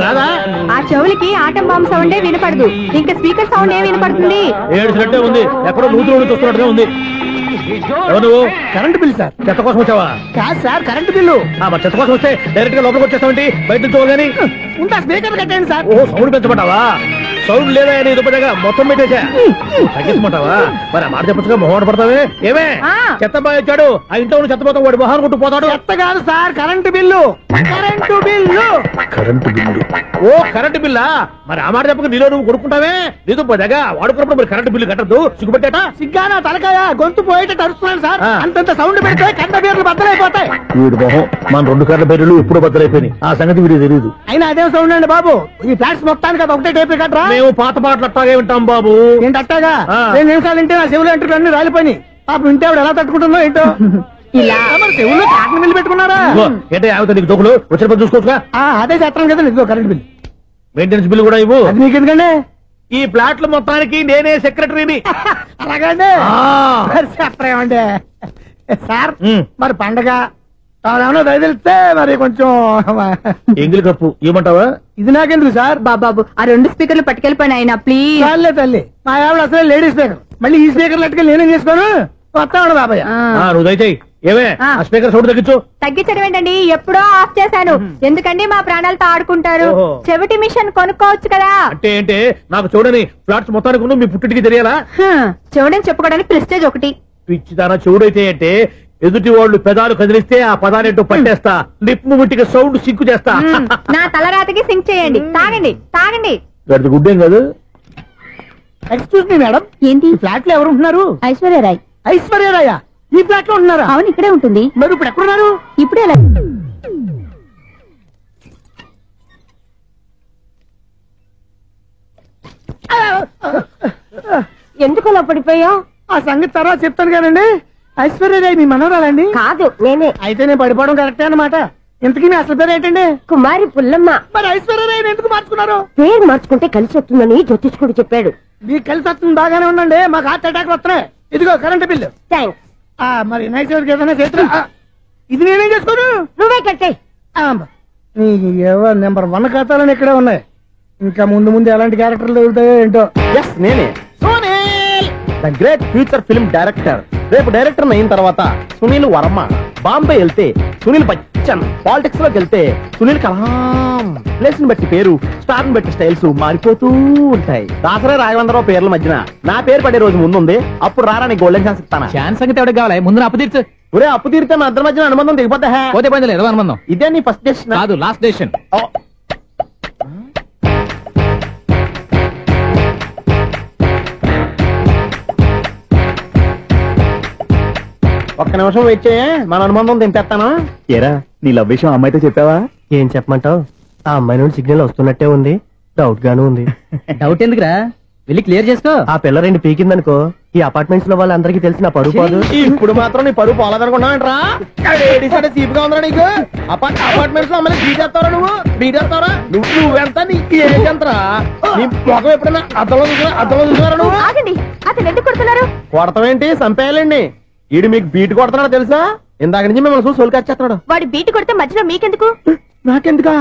రాదా? ఆ చెవులకి ఆటం బాంబు సౌండే వినపడదు, ఇంకా స్పీకర్ సౌండ్ ఏ వినపడుతుంది? ఏడుసినట్టే ఉంది, ఎక్కడో నూతులు చూస్తున్నట్టుగా ఉంది. ఎవరు? Current bill sir. చెత్త కోసం వచ్చావా? కాదు సార్, కరెంట్ బిల్లు. మరి చెత్త కోసం వస్తే డైరెక్ట్ గా లోపలికి వచ్చేస్తామంటే బయట నుంచి గానీ ఉంటా. స్పీకర్ కట్టండి సార్. ఓ సౌండ్ పెంచమంటావా? సౌండ్ లేదా నీ దుప్పటగా మొత్తం పెట్టేసా. తగ్గించమంటావా? మరి మాట చెప్పచ్చుగా, మొహమాట పడతావే. ఏమే చెత్త బాగా వచ్చాడు, ఆ ఇంట్లో ఉన్న చెత్త పోతాం, వాడు మొహాన్ని కొట్టు పోతాడు. చెత్త కాదు sir, current bill. Current bill. Current bill. ఓ కరెంటు బిల్లా? మరి ఆ మాట చెప్పక నీలో నువ్వు కొడుకుంటావే. నీ దుప్పటగా వాడుకున్నప్పుడు మరి కరెంటు బిల్లు కట్టద్దు. సిగ్గుపెట్టాట? సిగ్గానా తలకాయ, గొంతు పోయేటట్టు అరుస్తున్నాను సార్. అంతంత సౌండ్ పెడితే కరెంట్ బిల్లు బద్దలైపోతాయి. వీడు మొహం, మన 2 కరెంట్ బిల్లులు ఎప్పుడో బద్దలైపోయినాయి. ఆ సంగతి వీడికి తెలియదు. అయినా అదే సౌండ్ అండి బాబు. ఈ ఫ్లాట్స్ మొత్తానికి అది ఒకటే టైప్ కట్టరా? మేము పాత పాటలు అట్టాగే వింటాం బాబు. ఏంటి అట్టాగా? 2 నిమిషాలు వింటే నా చెవులు ఎంటర్ అన్ని రాలిపోయి. పాపం వింటే ఆవిడ ఎలా తట్టుకుంటుందో ఏంటో. ఇలా మరి చెవుల్లో కాటన్ బిల్లు పెట్టుకున్నారా? ఏంటో యావత నీకు దోకులు వచ్చిన పని చూసుకోవచ్చుగా. అదే చేస్తాను కదా నీకు కరెంట్ బిల్. మెయింటెనెన్స్ బిల్లు కూడా ఇవ్వు. అది నీకు ఎందుకండి? ఈ ప్లాట్ల మొత్తానికి నేనే సెక్రటరీని. అలాగండి. చెప్పరేమండి సార్. మరి పండగ ఏమన్నా దయదలిస్తే మరి కొంచెం ఎంగిలి కప్పు ఇవ్వమంటావా? ఇది నాకెందుకు సార్? బాబాబు ఆ 2 స్పీకర్లు పట్టుకెళ్ళిపోయిన ఆయన ప్లీజ్. చాలే తల్లి, మా ఆవిడ అసలే లేడీ స్పీకర్, మళ్ళీ ఈ స్పీకర్లు అట్టుకెళ్ళి నేనేం చేసుకోను. వస్తాడు బాబాయ్. నువ్వు దయచేయి. ఏమే ఆ స్పీకర్ సౌండ్ తగ్గించు. తగ్గించడం ఏంటండి, ఎప్పుడో ఆఫ్ చేశాను. ఎందుకండి మా ప్రాణాలతో ఆడుకుంటారు? చెవిటి మిషన్ కొనుక్కోవచ్చు కదా. అంటే ఏంటే నాకు చూడని ఫ్లాట్స్ మొత్తానికి మీ పుట్టింటికి తెలియాలా? చెవుడని చెప్పుకోవడానికి ప్రెస్టేజ్ ఒకటి. పిచ్చిదానా చెవుడైతే అంటే ఎదుటి వాళ్ళు పెదాలు కదిలిస్తే ఆ పదాలేంటో పట్టేస్తా. లిప్ ముట్టికి సౌండ్ సింకు చేస్తా. నా తలరాతకి సింక్ చేయండి. తాగండి తాగండి. గుడ్డేం కాదు. ఎక్స్క్యూజ్ మీ మేడం, ఏంటి ఫ్లాట్ లో ఎవరు ఉంటున్నారు? ఐశ్వర్యరాయ్. ఐశ్వర్యరాయ ఈ ఫ్లాట్ లో ఉంటున్నారా? అవును, ఇక్కడే ఉంటుంది. మరి ఇప్పుడు ఎక్కడున్నారు? ఇప్పుడే ఎలా? ఎందుకు అలా పడిపోయావు? ఆ సంగతి తర్వాత చెప్తాను కానండి. ఐశ్వర్యరాయ్ మీ మనవరాలండి? కాదు, నేనే. అయితే నేను పడిపోవడం కరెక్టే అన్నమాట. ఇంతకీ మీ అసలు పేరు ఏంటండి? కుమారి పుల్లమ్మ. మరి ఐశ్వర్యరాయ్ ఎందుకు మార్చుకున్నారు? పేరు మార్చుకుంటే కలిసి వస్తుందని జ్యోతిష్కుడు చెప్పాడు. మీకు కలిసి వస్తుంది, బాగానే ఉండండి. మాకు హార్ట్ అటాక్ వస్తున్నాయి. ఇదిగో కరెంట్ బిల్లు. థ్యాంక్స్. మరి నైట్ ఏదైనా చేతులు ఇది నేనేం చేసుకోను. నువ్వే కట్టాయి. నెంబర్ 1 ఖాతాలని ఇక్కడే ఉన్నాయి. ఇంకా ముందు ముందు ఎలాంటి క్యారెక్టర్లు దొరుకుతాయో ఏంటో. నేనే the great future film director. రేపు డైరెక్టర్ అయిన తర్వాత సునీల్ వర్మ. బాంబే వెళ్తే సునీల్ బచ్చన్. పాలిటిక్స్ లోకి వెళ్తే సునీల్ కలాం. ప్లేస్ ని బట్టి పేరు, స్టార్ ని బట్టి స్టైల్స్ మారిపోతూ ఉంటాయి. దాసరా రాఘవేంద్రరావు పేర్ల మధ్యన నా పేరు పడే రోజు ముందుంది. అప్పుడు రారా నీ గోల్డెన్ ఛాన్స్ ఇస్తాను. ఛాన్స్ సంగతి ఎవరికి కావాలి? ముందు అప్పు తీర్చు. ఒరే అప్పు తీరితే మన ఇద్దరి మధ్యన అనుబంధం దిగిపోతా. పోతే పని లేదు అనుబంధం. ఇదే నీ ఫస్ట్ డెసిషన్ కాదు, లాస్ట్ డెసిషన్. ఒక్క నిమిషం వెయిట్ చేయ, మన అనుబంధం తింపేస్తాను. ఏరా నీ లవ్ విషయం అమ్మాయితో చెప్పావా? ఏం చెప్పమంటావు? ఆ అమ్మాయి నుండి సిగ్నల్ వస్తున్నట్టే ఉంది, డౌట్ గాను ఉంది. డౌట్ ఎందుకురా, వెళ్ళి క్లియర్ చేసుకో. ఆ పిల్ల 2 పీకిందనుకో, ఈ అపార్ట్మెంట్స్ లో వాళ్ళందరికీ తెలిసిన పరుగు పోదు. ఇప్పుడు మాత్రం నీ పరుగు పోలేదనుకున్నావంటరా? చీప్ గా ఉందా నీకు? అపార్ట్మెంట్స్ లో అమ్మని బీటేస్తావరా? బీటేస్తావరా? నువ్వెంత, నీ ఏజ్ ఎంతరా? నీ మొఖం ఎప్పుడైనా అద్దంలో చూసారా నువ్వు? అతను ఎందుకు కొడుతున్నారు? కొడతావేంటి, చంపేయాలండి. ఈడు మీకు బీట్ కొడుతున్నాడు తెలుసా? ఇందాక నుంచి మిమ్మల్ని చూసి సోల్కొచ్చేస్తున్నాడు. వాడు బీటు కొడితే మధ్యలో మీకెందుకు? నాకెందుకా?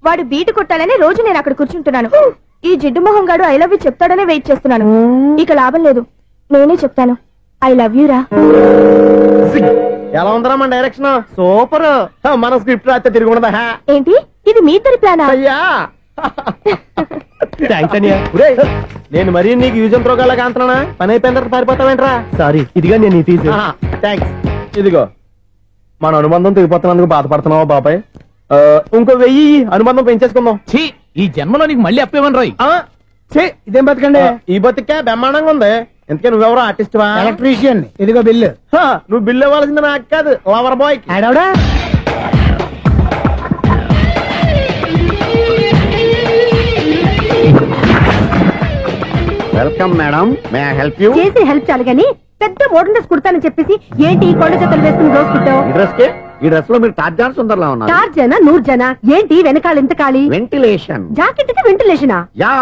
వాడు బీటు కొట్టాలని రోజు నేను అక్కడ కూర్చుంటున్నాను. ఈ జిడ్డు మొహం గాడు ఐ లవ్ యూ చెప్తాడనే వెయిట్ చేస్తున్నాను. ఇక లాభం లేదు, నేనే చెప్తాను. ఐ లవ్ యూ రా. ఎలా ఉందరా మన డైరెక్షన్? సూపర్. మన స్క్రిప్ట్ రాస్తే తిరిగి ఉండదా? ఏంటి ఇది మీ ఇద్దరి ప్లానా? అయ్యా థ్యాంక్స్ అనియా. నేను మరీ నీకు యూజ్ ఎంతో గలగా అంటున్నా. పని అయిపోయిన తర్వాత పారిపోతావేంట్రా? సారీ, ఇదిగా నేను థ్యాంక్స్. ఇదిగో మన అనుబంధం తెగిపోతున్నందుకు బాధపడుతున్నావా బాబాయ్? ఇంకో 1000 అనుబంధం పెంచేసుకుందాం. ఈ జన్మలో నీకు మళ్ళీ అప్పేమని రాయి. ఇదేం బతికండి? ఈ బతికే బ్రహ్మాండంగా ఉంది. ఎందుకే నువ్వెవరో ఆర్టిస్ట్ వా? ఎలక్ట్రీషియన్. ఇదిగో బిల్లు. నువ్వు బిల్లు ఇవ్వాల్సింది నాకు కాదు, లవర్ బాయ్. ఆడవడా? Welcome madam, may I help you? చేసి హెల్ప్ చాలు గాని పెద్ద మోడల్ డ్రెస్ కుడతానని చెప్పేసి ఏంటి కొండ జతలు వేసుకుని రోజు కుట్టావు? ఈ డ్రెస్ కే, ఈ డ్రెస్ లో మీరు టార్జాన్ సుందర్లా ఉన్నారు. టార్జానా 100 జనా? ఏంటి వెనకాల ఎంత ఖాళీ? వెంటిలేషన్. జాకెట్ కి వెంటిలేషనా? యా,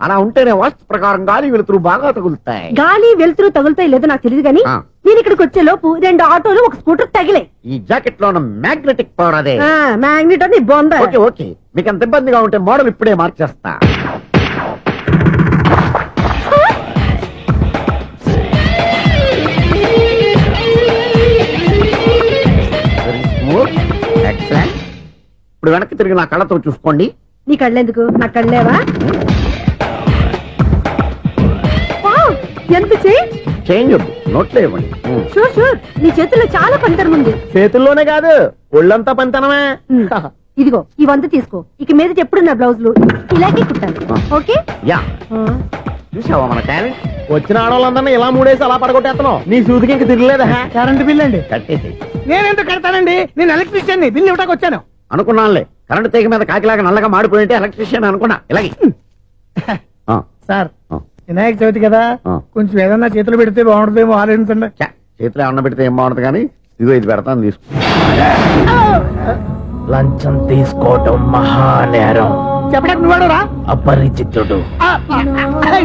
అలా ఉంటేనే వాస్తు ప్రకారం గాలి వెలుతురు బాగా తగులుతాయి. గాలి వెలుతురు తగులుతాయి లేదో నాకు తెలియదు గానీ నేను ఇక్కడికి వచ్చే లోపు 2 ఆటోలు ఒక స్కూటర్ తగిలే. ఈ జాకెట్ లో ఉన్న మ్యాగ్నెటిక్ పవర్ అదే. మ్యాగ్నెట్ అని బొంద. ఓకే ఓకే, మీకు అంత ఇబ్బందిగా ఉంటే మోడల్ ఇప్పుడే మార్చేస్తా. ఎక్సలెంట్. ఇప్పుడు వెనక్కి తిరిగి నా కళ్ళతో చూసుకోండి. నీ కళ్ళెందుకు, నా కళ్ళేవా? ఎంత చేంజ్ నోట్లో ఇవ్వండి. షూర్ షూర్, నీ చేతుల్లో చాలా పనితనం ఉంది. చేతుల్లోనే కాదు ఒళ్ళంతా పనితనమే. ఇదిగో ఈ 100 తీసుకో. ఇక మీద ఎప్పుడు నా బ్లౌజులు ఇలాగే కుట్టాలి. ఓకే? యా, చూసావా మన టాలెంట్? వచ్చిన ఆడవాళ్ళందరినీ ఇలా మూడేసి అలా పడగొట్టేస్తున్నావు. నీ సూదికి ఇంక తిరగలేదా? కరెంట్ బిల్ అండి. కట్టేసి. నేనెందుకు కడతానండి, నేను ఎలక్ట్రీషియన్. బిల్ ఇవ్వడానికి వచ్చాను. అనుకున్నానులే, కరెంట్ తీగ మీద కాకిలాగా నల్లగా మాడిపోయింటే ఎలక్ట్రీషియన్ అనుకున్నా. ఇలాగే సార్, వినాయక చవితి కదా, కొంచెం ఏదన్నా చేతులు పెడితే బాగుంటుందేమో ఆలోచించండి. చేతిలో అన్న పెడితే ఏం బాగుంటుంది కానీ ఇదిగో ఇది పెడతాను, తీసుకో. లంచం తీసుకోవటం మహానేరం. చెప్పడానికి నువ్వాడరా అపరిచితుడు.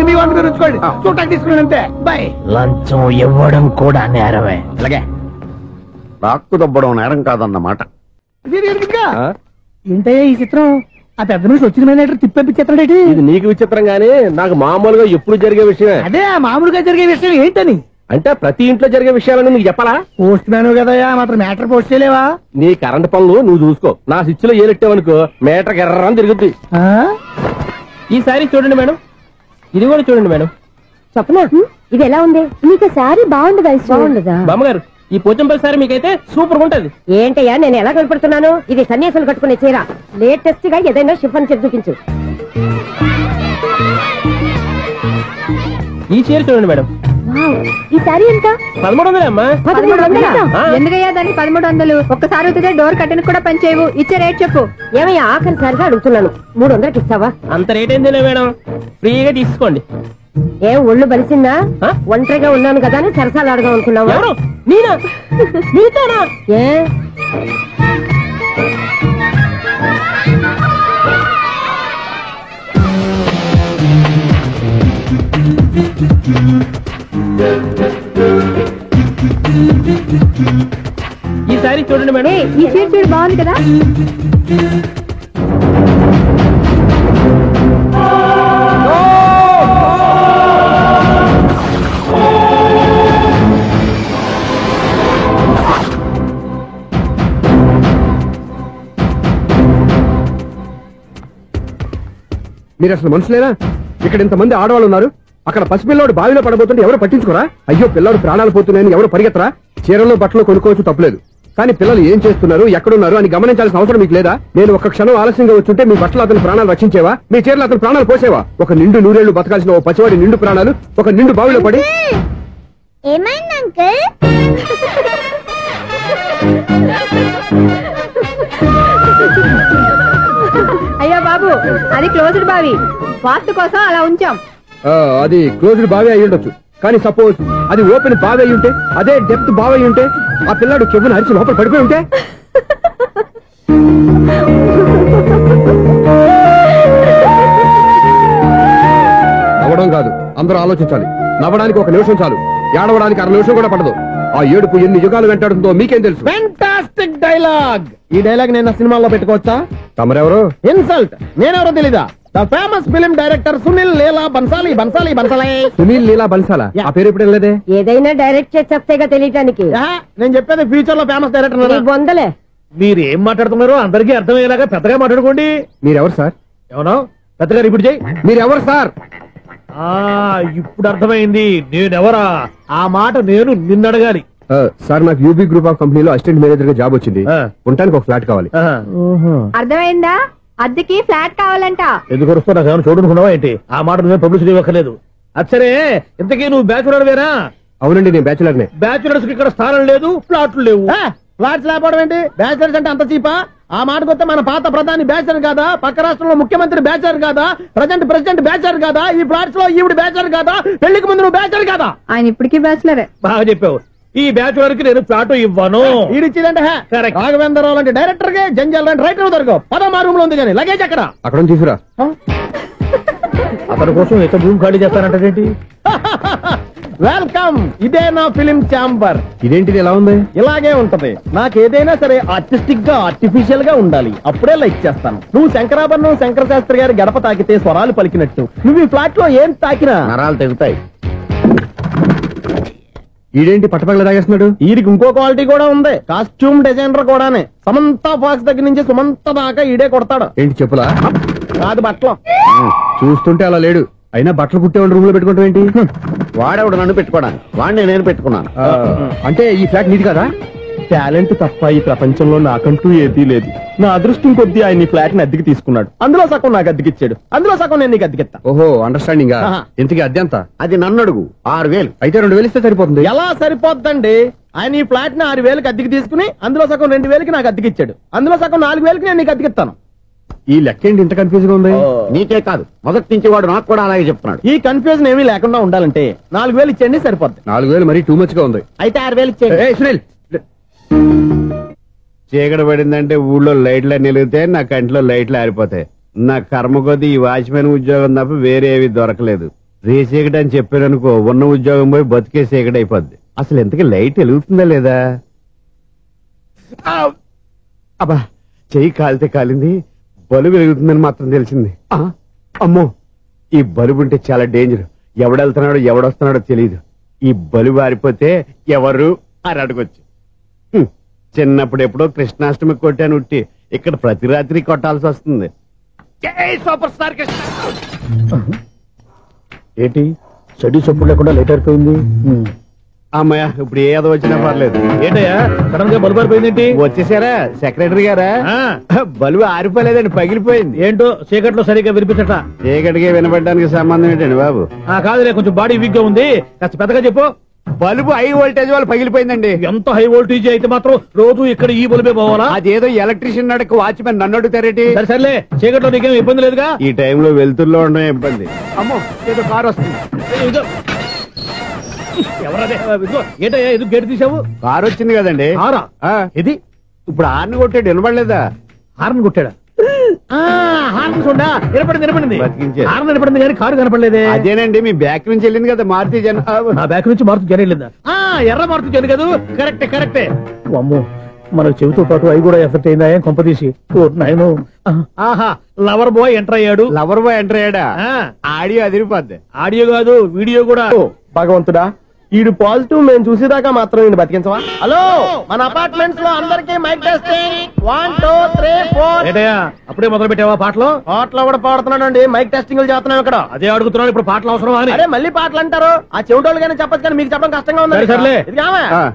మీ వంట మీరు ఉంచుకోండి, చూడటానికి తీసుకుని అంతే. బాయ్. లంచం ఇవ్వడం కూడా నేరమే. ఇలాగే రాక్కు దబ్బడం నేరం కాదన్నమాట. ఏంటయ్యా ఈ చిత్రం? ఆ పెద్ద నుంచి వచ్చిన మేనేటర్ తిప్పించేస్తున్నాడు. ఇది నీకు విచిత్రం గానీ నాకు మామూలుగా ఎప్పుడు జరిగే విషయమే. అదే మామూలుగా జరిగే విషయం ఏంటని? అంటే ప్రతి ఇంట్లో జరిగే విషయాలను నీకు చెప్పాలా? పోస్ట్ మ్యాన్ కదయ్యా, మాత్రం మ్యాటర్ పోస్ట్ చేయలేవా? నీ కరెంట్ పనులు నువ్వు చూసుకో. నా స్విచ్ లో ఏలెట్టావనుకో మీటర్ ఎర్రని తిరుగుద్ది. ఈసారి చూడండి మేడం, ఇది కూడా చూడండి మేడం. చెప్పనా, ఇది ఎలా ఉంది? నీకు శారీ బాగుండదా? బాగుండదా బామ్మగారు? ఈ పోచంపల్లి సారీ మీకైతే సూపర్ ఉంటది. ఏంటయ్యా నేను ఎలా కనపడుతున్నాను? ఇది సన్యాసులు కట్టుకునే చీర. లేటెస్ట్ గా ఏదైనా షిఫాన్ చేసి చూపించు. ఈ చీర చూడండి మేడం. ఈ శారీ ఎంత? 1300 అమ్మా. 1300? ఎందుకయ్యా దానికి 1300? ఒక్కసారి వచ్చితే డోర్ కట్టెన్ కూడా పనిచేయవు. ఇచ్చే రేట్ చెప్పు. ఏమయ్యా ఆఖరిసారిగా అడుగుతున్నాను, 300కి ఇస్తావా? అంత రేట్ ఏందిలే మేడం, ఫ్రీగా తీసుకోండి. ఏం ఒళ్ళు బలిసిందా? ఒంటరిగా ఉన్నాను కదా అని సరసాలు అడగా అనుకున్నావా? ఎవరు? నేనా? నీతోనా? ఏ ఈ సారీ చూడండి మేడం. ఈ చీర చూడు, బాగుంది కదా? మీరు అసలు మనుషులేనా? ఇక్కడ ఇంతమంది ఆడవాళ్ళు ఉన్నారు, అక్కడ పసిపిల్లాడు బావిలో పడబోతుంటే ఎవరు పట్టించుకోరా? అయ్యో పిల్లాడు ప్రాణాలు పోతున్నాయని ఎవరు పరిగెత్తరా? చీరలు బట్టలు కొనుక్కోవచ్చు, తప్పలేదు. కానీ పిల్లలు ఏం చేస్తున్నారు, ఎక్కడున్నారు అని గమనించాల్సిన అవసరం మీకు లేదా? నేను ఒక్క క్షణం ఆలస్యంగా వచ్చుంటే మీ బట్టలు అతని ప్రాణాలు రక్షించేవా? మీ చీరలు అతని ప్రాణాలు పోసేవా? ఒక నిండు నూరేళ్లు బతకాల్సిన ఓ పసివాడి నిండు ప్రాణాలు ఒక నిండు బావిలో పడి. ఏమైంది అంకుల్? అయ్యో బాబు, అది క్లోజ్డ్ బావి, వాస్తు కోసం అలా ఉంచాం. అది క్లోజ్డ్ బావి అయి ఉండొచ్చు, కానీ సపోజ్ అది ఓపెన్ బావి అయి ఉంటే, అదే డెప్త్ బావి అయి ఉంటే, ఆ పిల్లాడు చెవును అరిచి లోపల పడిపోయి ఉంటే? నవ్వడం కాదు, అందరూ ఆలోచించాలి. నవ్వడానికి 1 నిమిషం చాలు, ఏడవడానికి 1/2 నిమిషం కూడా పడదు. ఆ ఏడుపు ఎన్ని యుగాలు వెంటాడుతుందో మీకేం తెలుసు? Fantastic dialogue. ఈ డైలాగ్ నేను సినిమాలో పెట్టుకోవచ్చా? తమరెవరు? ఇన్సల్ట్. నేనెవరో తెలీదా? The famous film director Sunil Leela Bansali. Bansali Bansali Sunil Leela బన్సాలా? ఆ పేరు ఇప్పుడు లేదే. ఏదైనా డైరెక్ట్ చేసి చెప్తేగా తెలియటానికి. నేను చెప్పేది ఫ్యూచర్ లో ఫేమస్ డైరెక్టర్. బొందలే. మీరు ఏం మాట్లాడుతున్నారో అందరికీ అర్థమయ్యేలాగా పెద్దగా మాట్లాడుకోండి. మీరెవరు సార్? ఏమన్నా పెద్దగా రిపీట్ చేయి. మీరెవరు సార్? ఇప్పుడు అర్థమైంది నేనెవరా. ఆ మాట నేను నిన్నడగాలి. సార్, నాకు యూబీ గ్రూప్ ఆఫ్ కంపెనీలో అసిస్టెంట్ మేనేజర్ గా జాబ్ వచ్చింది. ఉండటానికి ఒక ఫ్లాట్ కావాలి. అర్థమైందా? అద్దెకి ఫ్లాట్ కావాలంట. ఎందుకు వస్తా నాకు చూడనుకున్నావా ఏంటి? ఆ మాట నువ్వే పబ్లిసిటీ ఇవ్వక్కర్లేదు. అచ్చరే, ఇంతకీ నువ్వు బ్యాచులర్ వేరా? అవునండి, నేను బ్యాచులర్ నే. బ్యాచులర్స్ కి ఇక్కడ స్థానం లేదు, ఫ్లాట్లు లేవు. ఫ్లాట్స్ లేకపోవడం ఏంటి? బ్యాచులర్స్ అంటే అంత చీపా? ఆ మాటకొస్తే మన పాత ప్రధాని బ్యాచర్ కాదా? పక్క రాష్ట్రంలో ముఖ్యమంత్రి బ్యాచర్ కాదా? ప్రెసిడెంట్ బ్యాచర్ కాదా? ఈ ఫ్లాట్స్ లో ఈవిడ బ్యాచర్ కాదా? పెళ్లికి ముందు నువ్వు బ్యాచర్ కాదా? ఆయన ఇప్పటికీ బ్యాచులరే. బాగా చెప్పావు. ఈ బ్యాచులర్ కి నేను ఫ్లాట్ ఇవ్వను. ఈడిచ్చిందంటే రాఘవేంద్రరావు లాంటి డైరెక్టర్ కి జంజల్ లాంటి రైటర్ దొరకవు. 13 రూమ్ లో ఉంది కానీ లగేజ్ అక్కడ తీసుకురా. అతని కోసం ఎంత భూమి ఖాళీ చేస్తానంటేంటి? వెల్కమ్, ఇదే నా ఫిలిం ఛాంబర్. ఇదేంటిది ఎలా ఉంది? ఇలాగే ఉంటది. నాకేదైనా సరే ఆర్టిస్టిక్ గా ఆర్టిఫిషియల్ గా ఉండాలి, అప్పుడే లైక్ చేస్తాను. నువ్వు శంకరాభరణం శంకర శాస్త్రి గారి గడప తాకితే స్వరాలు పలికినట్టు నువ్వు ఈ ఫ్లాట్ లో ఏం తాకినా నరాలు తెగుతాయి. ఈడేంటి పట్టపగల తాగేస్తున్నాడు? వీరికి ఇంకో క్వాలిటీ కూడా ఉంది. కాస్ట్యూమ్ డిజైనర్ కూడానే. సమంత ఫాక్స్ దగ్గర నుంచి సుమంత దాకా ఈడే కొడతాడు. ఏంటి చెప్పులా? కాదు బట్టలు. చూస్తుంటే అలా లేడు. అయినా బట్టలు కుట్టేవాడు రూమ్ లో పెట్టుకుంటాం ఏంటి? వాడేవాడు నన్ను పెట్టుకోవడానికి, వాడిని నేను పెట్టుకున్నాను. అంటే ఈ ఫ్లాట్ నీది కదా? టాలెంట్ తప్ప ఈ ప్రపంచంలో నాకంటూ ఏదీ లేదు. నా అదృష్టం కొద్దీ ఆయన ఈ ఫ్లాట్ ని అద్దెకి తీసుకున్నాడు. అందులో సగం నాకు అద్దెకిచ్చాడు, అందులో సగం నేను నీకు అద్దెకిస్తా. ఓహో, అండర్స్టాండింగ్. ఆహా. ఇంతకీ అద్దె ఎంత? అది నన్ను అడుగు. 6,000. అయితే 2,000 ఇస్తే సరిపోతుంది. ఎలా సరిపోద్దండి? ఆయన ఈ ఫ్లాట్ ని 6,000కి అద్దెకి తీసుకుని అందులో సగం 2,000కి నాకు అద్దెకిచ్చాడు, అందులో సగం 4,000కి నేను నీకు అద్దెకిస్తాను. ఈ లెక్క ఏంటి ఇంత కన్ఫ్యూజ్ గా ఉంది? నీకే కాదు, మొదటి నుంచి వాడు నాకు కూడా అలాగే చెప్తున్నాడు. ఈ కన్ఫ్యూజన్ ఏమీ లేకుండా ఉండాలంటే 4,000 ఇచ్చేయండి, సరిపోద్ది. 4,000 మరీ టూ మచ్ గా ఉంది. అయితే 6,000 ఇచ్చేయండి. ఏయ్, సునీల్. చీకటి పడిందంటే ఊళ్ళో లైట్లు నిలిగితే నా కంటిలో లైట్లు ఆరిపోతాయి. నా కర్మ కొద్దీ ఈ వాచ్మెన్ ఉద్యోగం తప్ప వేరే ఏవి దొరకలేదు. రేసీకటి అని చెప్పారనుకో, ఉన్న ఉద్యోగం పోయి బతికే చీకటి అయిపోద్ది. అసలు ఎంతకీ లైట్ వెలుగుతుందా లేదా? అబ్బా, చెయ్యి కాలితే కాలింది, బలుబు వెలుగుతుందని మాత్రం తెలిసింది. అమ్మో, ఈ బలుబు ఉంటే చాలా డేంజర్. ఎవడెళ్తున్నాడో ఎవడొస్తున్నాడో తెలియదు. ఈ బలుబు ఆరిపోతే ఎవరు అని అడగొచ్చు. చిన్నప్పుడు ఎప్పుడో కృష్ణాష్టమి కొట్టాను ఉట్టి, ఇక్కడ ప్రతి రాత్రి కొట్టాల్సి వస్తుంది. జై సూపర్ స్టార్ కృష్ణ. ఏంటి చెడు చెప్పుడు లేకుండా లేట్ అయిపోయింది? అమ్మయ్య, ఇప్పుడు ఏదో వచ్చినా పర్లేదు. ఏంటయ్యా సడన్ గా బల్బు అయిపోయిందేంటి? వచ్చేసారా సెక్రటరీ గారా? ఆ. బలువు ఆరిపోలేదండి, పగిలిపోయింది. ఏంటో చీకట్లో సరిగ్గా వినిపించట. చీకటికి వినపడడానికి సంబంధం ఏంటండి బాబు? కాదులే, కొంచెం బాడీ వీక్ గా ఉంది, కాస్త పెద్దగా చెప్పు. బలుబు హై వోల్టేజ్ వాళ్ళు పగిలిపోయిందండి. ఎంత హై వోల్టేజ్ అయితే మాత్రం రోజు ఇక్కడ ఈ బల్బే పోవాలా? అదేదో ఎలక్ట్రీషియన్ నడక వాచ్మెన్ నన్ను అడుగుతారేటి? సరే సర్లే, చీకట్లో నీకేం ఇబ్బంది లేదుగా? ఈ టైంలో వెళ్తుల్లో ఉండడం ఇబ్బంది. అమ్మో, ఏదో కారు వస్తుంది. ఇదిగో. ఎవరదే? ఇదిగో, ఏంటయ్యా ఇది గేట్ తీసావు? కారు వచ్చింది కదండి. కారా? ఆ, ఇది ఇప్పుడు ఆర్ని కొట్టాడు, వినపడలేదా? హార్న్ కొట్టాడా? హార్న్ చూడా నిలబడింది. బతికించాడు. హార్న్ నిలబడింది కానీ కారు కనపడలేదే. అదేనండి, మీ బ్యాక్ నుంచి వెళ్ళింది కదా మారుతి జన. నా బ్యాక్ నుంచి మారుతు జరగలేదా? ఎర్ర మారుతు జరు కదా. కరెక్టే. అమ్మో, మన చెవితో పాటు అవి కూడా ఎఫెక్ట్ అయిందా? ఏం కొంపదీసి. ఓ నాయనో. ఆహా, లవర్ బాయ్ ఎంటర్ అయ్యాడు. లవర్ బాయ్ ఎంటర్ అయ్యాడా? ఆడియో అదిరిపోద్ది. ఆడియో కాదు, వీడియో కూడా. భగవంతుడా, ఈడు పాజిటివ్ మేము చూసేదాకా మాత్రం ఈయన బతికించవా? హలో, మన అపార్ట్మెంట్స్ లో అందరికీ మైక్ టెస్టింగ్. 1 2 3 4. ఏంటయ్యా అప్పుడే మొదలు పెట్టావా పాటలు? పాటలు కూడా పాడుతున్నాడు. మైక్ టెస్టింగ్ చేస్తున్నాం ఇక్కడ. అదే అడుగుతున్నాడు, ఇప్పుడు పాటలు అవసరమా అని. అరే మళ్ళీ పాటలు అంటారు. ఆ చెవిటోళ్ళు కానీ చెప్పచ్చు, కానీ మీకు చెప్పడం కష్టంగా ఉంది. సర్లే,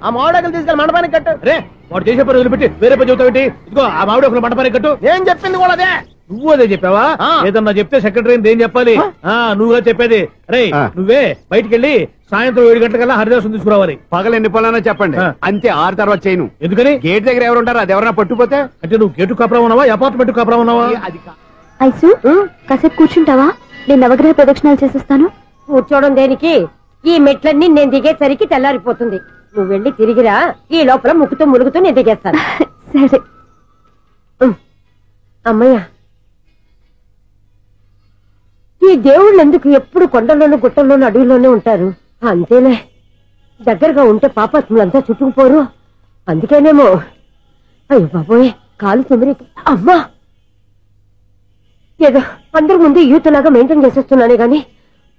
ఆ మామిడాకులు తీసుకెళ్ళి మండపానికి కట్టు. రే, వాడు చేసే పని వదిలిపెట్టి వేరే పని చెబుతావు. ఇదిగో ఆ మామిడాకులు మండపానికి కట్టు. నేను చెప్పింది కూడా అదే. నువ్వు అదే చెప్పావా? ఏదన్నా చెప్తే సెక్రటరీ ఏం చెప్పాలి? నువ్వుగా చెప్పేది. రే, నువ్వే బయటికి వెళ్ళి సాయంత్రం 7 గంటలకల్లా హరిదాసు తీసుకురావాలి. పగలు ఎన్ని పనులన్నా చెప్పండి, అంతే. 6 తర్వాత చేయను. ఎందుకని? గేట్ దగ్గర ఎవరు ఉంటారు, అది ఎవరన్నా పట్టుపోతే. అంటే నువ్వు గేటు కాపురా ఉన్నావా, అపార్ట్మెంట్ కాపురా ఉన్నావా? అది ఐసు, కాసేపు కూర్చుంటావా? నేను నవగ్రహ ప్రదక్షిణాలు చేసేస్తాను. కూర్చోవడం దేనికి? ఈ మెట్లన్నీ నేను దిగేసరికి తెల్లారిపోతుంది. నువ్వు వెళ్ళి తిరిగిరా, ఈ లోపల ముక్కుతూ ములుగుతూ నేను దిగేస్తాను. సరే. అమ్మయ్య, ఈ దేవుళ్ళు ఎందుకు ఎప్పుడు కొండల్లోనూ గుట్టల్లోనూ అడవిలోనే ఉంటారు? అంతేలే, దగ్గరగా ఉంటే పాపాత్ములంతా చుట్టుకుపోరు. అందుకేనేమో. అయ్యో బాబోయ్, కాలు తొమ్మిది. అమ్మా, ఏదో అందరి ముందు యూత్లాగా మెయింటైన్ చేసేస్తున్నానే గాని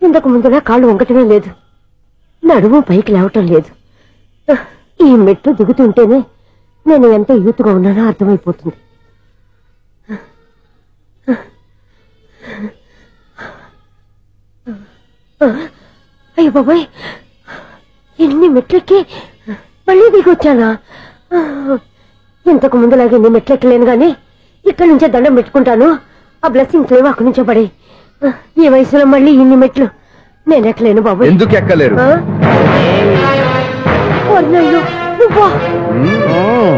ఇంతకు ముందులా కాళ్ళు వంకటమే లేదు, నడుము పైకి లేవటం లేదు. ఈ మెట్లు దిగుతుంటేనే నేను ఎంత యూత్గా ఉన్నానో అర్థమైపోతుంది. అయ్యో బాబాయ్, ఎన్ని మెట్లెక్కి మళ్ళీ దిగొచ్చానా? ఇంతకు ముందులాగే ఎన్ని మెట్లెక్కలేను గాని ఇక్కడి నుంచే దండం పెట్టుకుంటాను. ఆ బ్లెస్సింగ్స్ లేవు అక్కడి నుంచే పడే. ఈ వయసులో మళ్ళీ ఇన్ని మెట్లు నేను ఎక్కలేను బాబాయ్. ఎందుకు ఎక్కలేరు?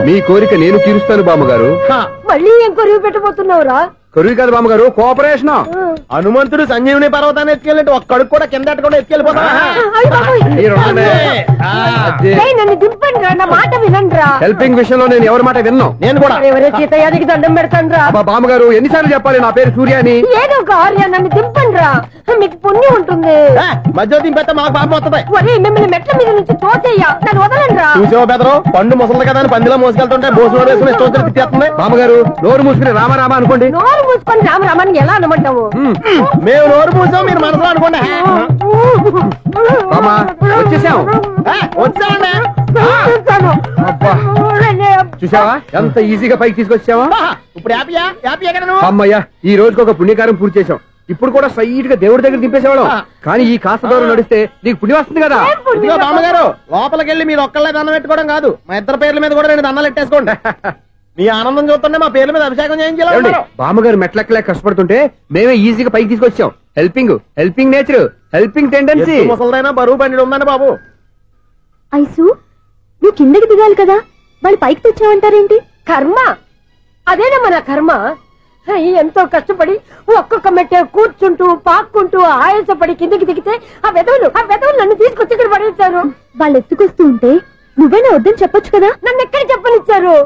మీ కోరిక నేను తీరుస్తాను బామ్మగారు. మళ్ళీ ఏం కొరివి పెట్టబోతున్నావురా? కరువు కాదు బామ్మగారు, కోఆపరేషన్. హనుమంతుడు సంజీవుని పర్వతాన్ని ఎత్తుకెళ్ళినట్టు ఒక్కడికి కూడా కింద కూడా ఎత్తుకెళ్ళిపోతా. అయ్య బాబోయ్. ఏయ్, నన్ను దింపండి రా, నా మాట వినండి రా. హెల్పింగ్ విషయంలో నేను ఎవరి మాట విన్నాను. నేను కూడా. ఎవరే సీతయ్యానికి దండం పెడతాను రా. బామ్మగారు ఎన్నిసార్లు చెప్పాలి నా పేరు సూర్య అని? ఏదో ఒక ఆర్య, నన్ను దింపండి రా, మీకు పుణ్యం ఉంటుంది. మధ్య దింపేస్తే మాకు పాపం వస్తుంది. ఒరే, మిమ్మల్ని మెట్ల మీద నుంచి తోసేయ్యా, నన్ను వదలండి రా. చూసావో బెదరు, పండు ముసలి కదా అని పందిలో మోసుకెళ్తుంటే భోజనం వేసుకుని ఇష్టం తిట్టేస్తుంది. బామ్మగారు నోరు మూసుకుని రామారామ అనుకోండి. నోరు మూసుకొని రామరామని ఎలా అనమంటావు? మేము నోరు మూసాం, మీరు మనసులో అనుకోండి. బామ్మ వచ్చేసాం. వచ్చామండి. అబ్బా చూసావా ఎంత ఈజీగా పైకి తీసుకొచ్చావా? ఇప్పుడు హ్యాపీయా? హ్యాపీ ఎక్కడ నువ్వు? అమ్మయ్యా, ఈ రోజుకి ఒక పుణ్యకారం పూర్తి చేసాం. ఇప్పుడు కూడా స్ట్రైట్ గా దేవుడి దగ్గర దింపేసేవాళ్ళం. కానీ ఈ కాస్త దూరం నడిస్తే నీకు పుణ్యం వస్తుంది కదా. ఇదిగో బామ్మగారు, లోపలికి వెళ్ళి మీరు ఒక్కళ్ళే దండం పెట్టుకోవడం కాదు, మా ఇద్దరు పేర్ల మీద కూడా 2 దండాలు ఎట్టేసుకోండి. మీ ఆనందం చూస్తుంటే మా పేర్ల మీద అభిషేకం చేయించాలి. బామ్మగారు మెట్లెక్కలే కష్టపడుతుంటే మేమే ఈజీగా పైకి తీసుకొచ్చాం. Helping nature, helping tendency. ముసలైనా బరువు బండి ఉందండి బాబు. ఐసు, నువ్వు కిందకి దిగాలి కదా, వాళ్ళు పైకి తెచ్చావంటారేంటి? కర్మ అదేనా మన కర్మ. ఎంతో కష్టపడి ఒక్కొక్క మెట్టే కూర్చుంటూ పాక్కుంటూ ఆయాసపడి కిందకి దిగితే ఆ వెధవులు నన్ను తీసుకొచ్చి ఇక్కడ పడేశారు. వాళ్ళు ఎత్తుకొస్తూ ఉంటే నువ్వేనా వద్దని చెప్పొచ్చు కదా. నన్ను ఎక్కడ చెప్పనిచ్చారు?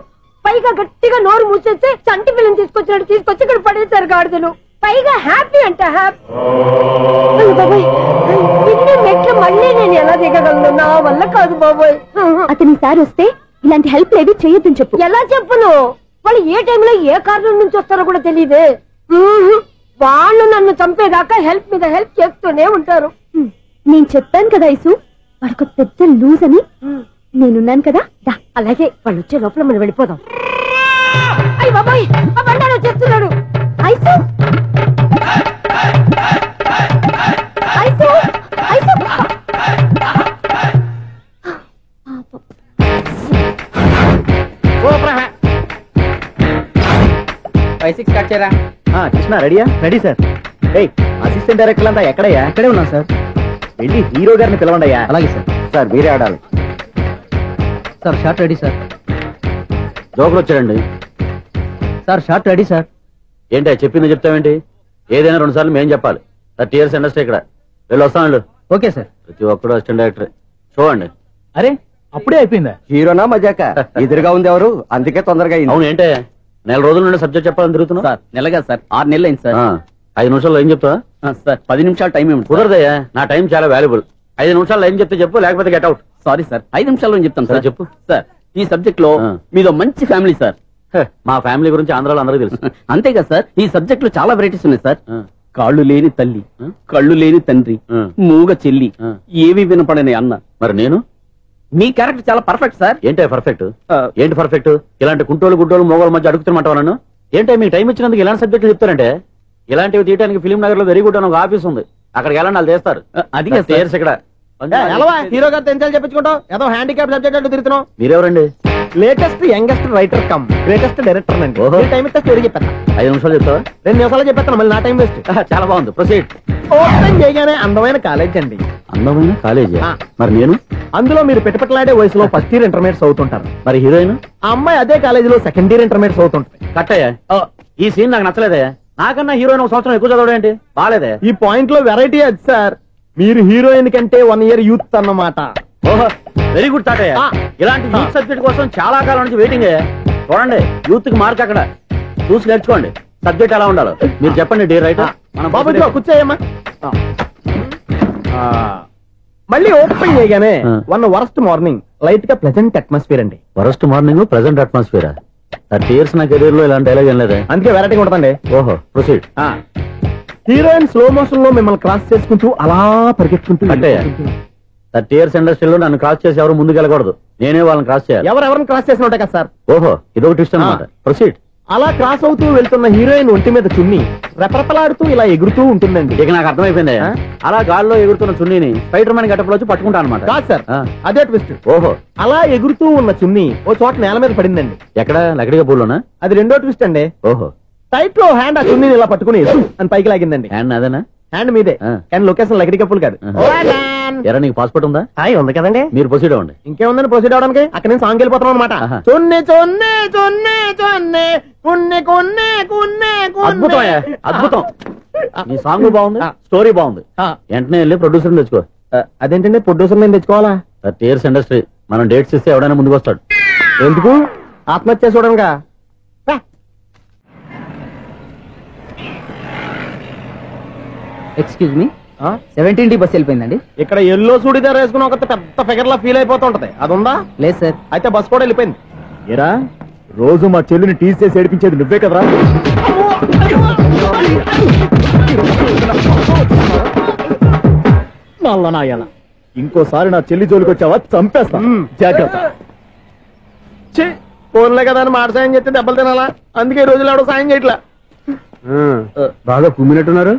పైగా గట్టిగా నోరు మూసేస్తే చంటి పిల్లని తీసుకొచ్చినట్టు తీసుకొచ్చి ఇక్కడ పడేశారు గాడిదలు. పైగా హ్యాపీ అంట హ్యాపీ. బాబోయ్, ఇన్ని మెట్లు మళ్ళీ నేను ఎలా దిగగలను? నా వల్ల కాదు బాబోయ్. అతని సారి వస్తే ఇలాంటి హెల్ప్ లేదు చేయొద్దని చెప్పు. ఎలా చెప్పును? వాళ్ళు ఏ టైంలో ఏ కారణం నుంచి వస్తారో కూడా తెలియదే. వాళ్ళు నన్ను చంపేదాకా హెల్ప్ మీద హెల్ప్ చేస్తూనే ఉంటారు. నేను చెప్పాను కదా ఐసు, వాడికి పెద్ద లూజ్ అని. నేనున్నాను కదా. అలాగే వాళ్ళు వచ్చే లోపల మనం వెళ్ళిపోదాం. అయ్య బాబాయ్, ఆ బండారు వచ్చేస్తున్నాడు. Ice, ice, ice. 5-6 స్టార్ట్ చేయరా. కృష్ణ రెడీయా? Ready sir. అసిస్టెంట్ డైరెక్టర్ అంతా ఎక్కడయ్యా? ఇక్కడే ఉన్నాం సార్. వెళ్ళి హీరో గారిని పిలవండి అయ్యా. అలాగే సార్. సార్ మీరే ఆడాలి సార్. Short ready sir. జోకులు వచ్చాడండి సార్. Short ready sir. ఏంటి చెప్పింది చెప్తావేంటి? ఏదైనా 2 సార్లు మేం చెప్పాలి. 30 years ఇండస్ట్రీ ఇక్కడ. వెళ్ళి వస్తాను. Okay sir. ప్రతి ఒక్కడు అసిస్టెంట్ డైరెక్టర్. చూడండి. అరే అప్పుడే అయిపోయిందా? హీరోనా మజాక? ఎదురుగా ఉంది ఎవరు, అందుకే తొందరగా అయింది. అవును ఏంటే 4 రోజుల నుండి సబ్జెక్ట్ చెప్పాలని తిరుగుతున్నా సార్. నెలగా సార్, 6 నెలలు అయింది సార్. 5 నిమిషాల్లో ఏం చెప్తా సార్? 10 నిమిషాలు టైం ఏమి కుదరదయ్యా, నా టైం చాలా వాల్యుబుల్. 5 నిమిషాల్లో ఏం చెప్తే చెప్పు, లేకపోతే గెట్ అవుట్. సారీ సార్, 5 నిమిషాల్లో చెప్తాను సార్. చెప్పు సార్, ఈ సబ్జెక్ట్ లో మీదో మంచి ఫ్యామిలీ సార్. మా ఫ్యామిలీ గురించి ఆంధ్రాలో అందరికీ తెలుసు. అంతేగా సార్, ఈ సబ్జెక్ట్ లో చాలా వెరైటీస్ ఉన్నాయి సార్. కాళ్ళు లేని తల్లి, కళ్ళు లేని తండ్రి, మూగ చెల్లి, ఏవి వినపడని అన్న. మరి నేను మీ క్యారెక్టర్ చాలా పర్ఫెక్ట్ సార్. ఏంటే పర్ఫెక్ట్? ఏంటి పర్ఫెక్ట్? ఇలాంటి కుంటోలు గుడ్డోలు మోగోళ్ళ మధ్య అడుగుతున్నమాట నన్ను. ఏంటంటే మీకు టైం ఇచ్చినందుకు ఇలాంటి సబ్జెక్టులు చెప్తారంటే, ఇలాంటివి తీయడానికి ఫిలిం నగర్ లో వెరీ గుడ్ అని ఒక ఆఫీస్ ఉంది, అక్కడికి వెళ్ళండి, వాళ్ళు చేస్తారు. అది ఇక్కడ హీరో గారు తెంచాలి చెప్పించుకుంటాం, ఏదో హ్యాండిక్యాప్ సబ్జెక్ట్ అంటూ తిరుగుతున్నాం. మీరెవరండి? Latest youngest writer cum greatest director అండి. టైం ఇస్తే స్టోరీ చెప్పేస్తా. 5 నిమిషాలు చెప్తావా? 2 నిమిషాలు చెప్పేస్తాను, మళ్ళీ నా టైం వేస్ట్. చాలా బాగుంది, ప్రొసీడ్. ఓపెన్ చేయగానే అందమైన కాలేజ్ అండి. అందమైన కాలేజీ? మరి నేను అందులో మీరు పెట్టుపట్లాడే వయసులో ఫస్ట్ ఇయర్ ఇంటర్మీడియట్స్ అవుతుంటారు. మరి హీరోయిన్? ఆ అమ్మాయి అదే కాలేజీలో సెకండ్ ఇయర్ ఇంటర్మీడియట్స్ అవుతుంటాయి. కట్టయ్యా, ఈ సీన్ నాకు నచ్చలేదే. నాకన్నా హీరోయిన్ 1 సంవత్సరం ఎక్కువ చదవడం ఏంటి? బాలేదే. ఈ పాయింట్ లో వెరైటీ అది సార్, మీరు హీరోయిన్ కంటే 1 year యూత్ అన్నమాట. ఓహో, వెరీ గుడ్ తాటయ్య. ఇలాంటి యూత్ సబ్జెక్ట్ కోసం చాలా కాలం నుంచి వెయిటింగ్. చూడండి, యూత్ కి మార్క్ అక్కడ చూసి నేర్చుకోండి. సబ్జెక్ట్ ఎలా ఉండాలో మీరు చెప్పండి. డే రైటర్ బాబు కూర్చోయమ్మా. మళ్ళీ ఓపెన్ చేయగానే వరస్ట్ మార్నింగ్, లైట్ గా ప్లెజెంట్ అట్మాస్ఫియర్ అండి. Worst morning, present atmosphere. 30 years నా కెరీర్ లో ఇలాంటి డైలాగ్ ఏం లేదే. అందుకే వెరైటీగా ఉంటుందండి. ఓహో, ప్రొసీడ్. హీరోయిన్ స్లో మోషన్ లో మిమ్మల్ని క్రాస్ చేసుకుంటూ అలా పరిగెత్తుకుంటూ 30 years ఇండస్ట్రీలో నన్ను క్రాస్ చేసి ఎవరు ముందుకు వెళ్ళకూడదు, నేనే వాళ్ళని క్రాస్ చేయాలి. ఎవరెవరిని క్రాస్ చేసిన ఉంటాయి కదా సార్. ఓహో, ఇదొక ట్విస్ట్ అన్నమాట. ప్రొసీడ్. అలా క్రాస్ అవుతూ వెళ్తున్న హీరోయిన్ ఒంటి మీద చున్ని రెపరెపలాడుతూ ఇలా ఎగురుతూ ఉంటుందండి. ఇక నాకు అర్థమైపోయింది. అలా గాల్లో ఎగురుతున్న చున్నీని స్పైడర్ మ్యాన్ గెటప్ లో వచ్చి పట్టుకుంటా అనమాట. కాదు సార్, అదే ట్విస్ట్. ఓహో, అలా ఎగురుతూ ఉన్న చున్ని ఓ చోట నేల మీద పడిందండి. ఎక్కడ? లకడిగా పూల్లోనా? అది రెండో ట్విస్ట్ అండి. ఓహో, టైట్ లో హ్యాండ్ ఆ చున్నీని ఇలా పట్టుకుని అని పైకి లాగిందండి. హ్యాండ్ అదేనా? హ్యాండ్ మీదే కానీ లొకేషన్ లగడి కప్పులు కాదు. ఎరా నీకు పాస్పోర్ట్ ఉందా? ఉంది కదండి. మీరు ప్రొసీడ్ అవ్వండి. ఇంకేముందని ప్రొసీడ్ అవడానికి అక్కడ నుంచి సాంగ్ వెళ్ళిపోతున్నాం అనమాట. చొన్నే చొన్నే చొన్నే చొన్నే కున్నే కొన్నే కున్నే అద్భుతం అద్భుతం. ఈ సాంగ్ బాగుంది, స్టోరీ బాగుంది. వెంటనే వెళ్ళి ప్రొడ్యూసర్ తెచ్చుకో. అదేంటండి ప్రొడ్యూసర్ నేను తెచ్చుకోవాలా? టీఆర్ఎస్ ఇండస్ట్రీ మనం డేట్స్ ఇస్తే ఎవడైనా ముందుకు వస్తాడు. ఎందుకు? ఆత్మహత్య చూడనుగా. Excuse me, 17D bus వెళ్ళిపోయిందండి. ఇక్కడ ఎల్లో చూడిదార్ వేసుకుని ఒక పెద్ద ఫిగర్ లా ఫీల్ అయిపోతుంటది, అది ఉందా? లేదు సార్. అయితే బస్ కూడా వెళ్ళిపోయింది. ఏరా రోజు మా చెల్లిని టీస్ చేసి ఏడిపించేది నువ్వే కదరా? నాయన ఇంకోసారి నా చెల్లి జోలికి వచ్చావా చంపేస్తా. జాగ్రత్త. ఫోన్లే కదా అని మాట సాయం చేస్తే దెబ్బలు తినాలా? అందుకే ఈ రోజులు ఎవడో సాయం చేయట్లా. బాగా కుమ్మినట్టున్నారు.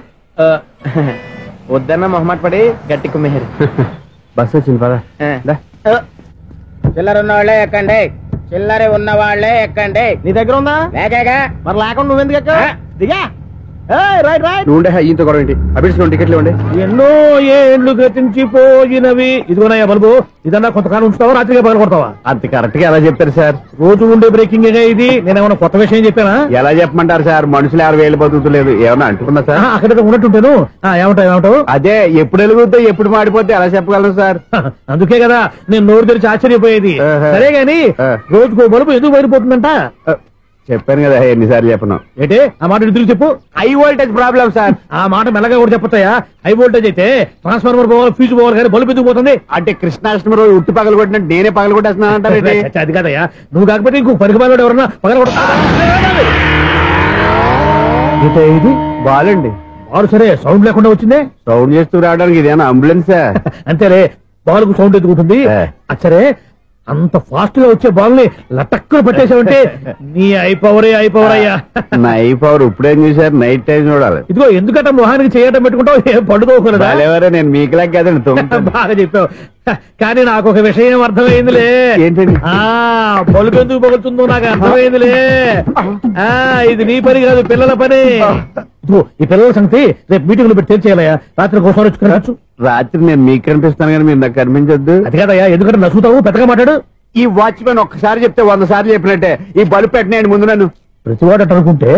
వద్దన్న మొహమాట పడి గట్టి కుమ్మేరు. బస్ వచ్చింది పద. చిల్లర ఉన్న వాళ్ళే ఎక్కండి, చిల్లర ఉన్న వాళ్ళే ఎక్కండి. నీ దగ్గర ఉందా? లేకగా మరి లేకుండా నువ్వెందుకు ఎక్కావు? దిగా. Right right. నువ్వు ఉండే ఇంత గొడవ ఏంటి? అభిడ్స్ టికెట్లు ఇవ్వండి. ఎన్నో ఏళ్ళు గతించిపోయినవి. ఇదిగోనయ్యా బల్బు, ఇదన్నా కొంతకాలం ఉంచుతావా రాత్రిగా పగల కొడతావా? అంత కరెక్ట్ గా ఎలా చెప్పారు సార్? రోజు ఉండే బ్రేకింగ్ ఇది. నేనేమన్నా కొత్త విషయం చెప్పానా? ఎలా చెప్పమంటారు సార్? మనుషులు 60,000 బతుకుతలేదు. ఏమన్నా అంటున్నా సార్? అక్కడ ఉన్నట్టుంటాను. ఏమంటావు? అదే ఎప్పుడు వెలుగుద్దో ఎప్పుడు మాడిపోతే ఎలా చెప్పగలరు సార్? అందుకే కదా నేను నోరు తెరిచి ఆశ్చర్యపోయేది. సరే గాని రోజుకో బల్బు ఎందుకు బయటపోతుందంట? చెప్పాను కదా ఎన్నిసార్లు చెప్పను. ఏంటి ఆ మాట తిరిగి చెప్పు. High voltage problem sir. ఆ మాట మెల్లగా కూడా చెప్పొచ్చాయా? హై వోల్టేజ్ అయితే ట్రాన్స్ఫార్మర్ పోవాలి, ఫ్యూజ్ పోవాలి, కానీ బల్బు ఎందుకు పోతుంది? అంటే కృష్ణాష్టమి రోజు ఉట్టి పగలు కొట్టినట్టు నేనే పగలు కొట్టేస్తున్నానంటారు. అది కాదయ్యా, నువ్వు కాకపోతే ఇంకో పనికి బాగా ఎవరన్నా పగల ఇది బాలండి. బాలు సరే సౌండ్ లేకుండా వచ్చిందే. సౌండ్ చేస్తూ రావడానికి ఇదేనా అంబులెన్సా? అంతేలే, బాలుకు సౌండ్ ఎదుగుతుంది. సరే అంత ఫాస్ట్ గా వచ్చే బాల్ ని లటక్కులు పట్టేసావంటే నీ అయిపోవరే అయ్యా. నా పవర్ ఇప్పుడేం చూసారు? నైట్ టైం చూడాలి. ఇదిగో ఎందుకంటే మొహానికి చేయటం పెట్టుకుంటావు, ఏం పండుకోకూడదా? నేను మీకులా కదండి. బాగా చెప్పావు. కానీ నాకు ఒక విషయం అర్థమైందిలే. ఏంటండి? బలుపు ఎందుకు పగులుతుందో నాకు అర్థమైందిలే. ఇది నీ పని కాదు, పిల్లల పని. ఈ పిల్లల సంగతి రేపు మీటింగ్ లో పెట్టి తెలిసేయాలయ్యా. రాత్రి కోసం వచ్చుకోవచ్చు. రాత్రి నేను మీకు కనిపిస్తాను కానీ మీరు నాకు కనిపించొద్దు. అది కాదయ్యా, ఎందుకంటే నచ్చుతావు పెద్దగా మాట్లాడు. ఈ వాచ్మెన్ ఒక్కసారి చెప్తే 100 సార్లు చెప్పినట్టే. ఈ బల్బు పెట్టినాయండి ముందు నన్ను. ప్రతివాడు అనుకుంటే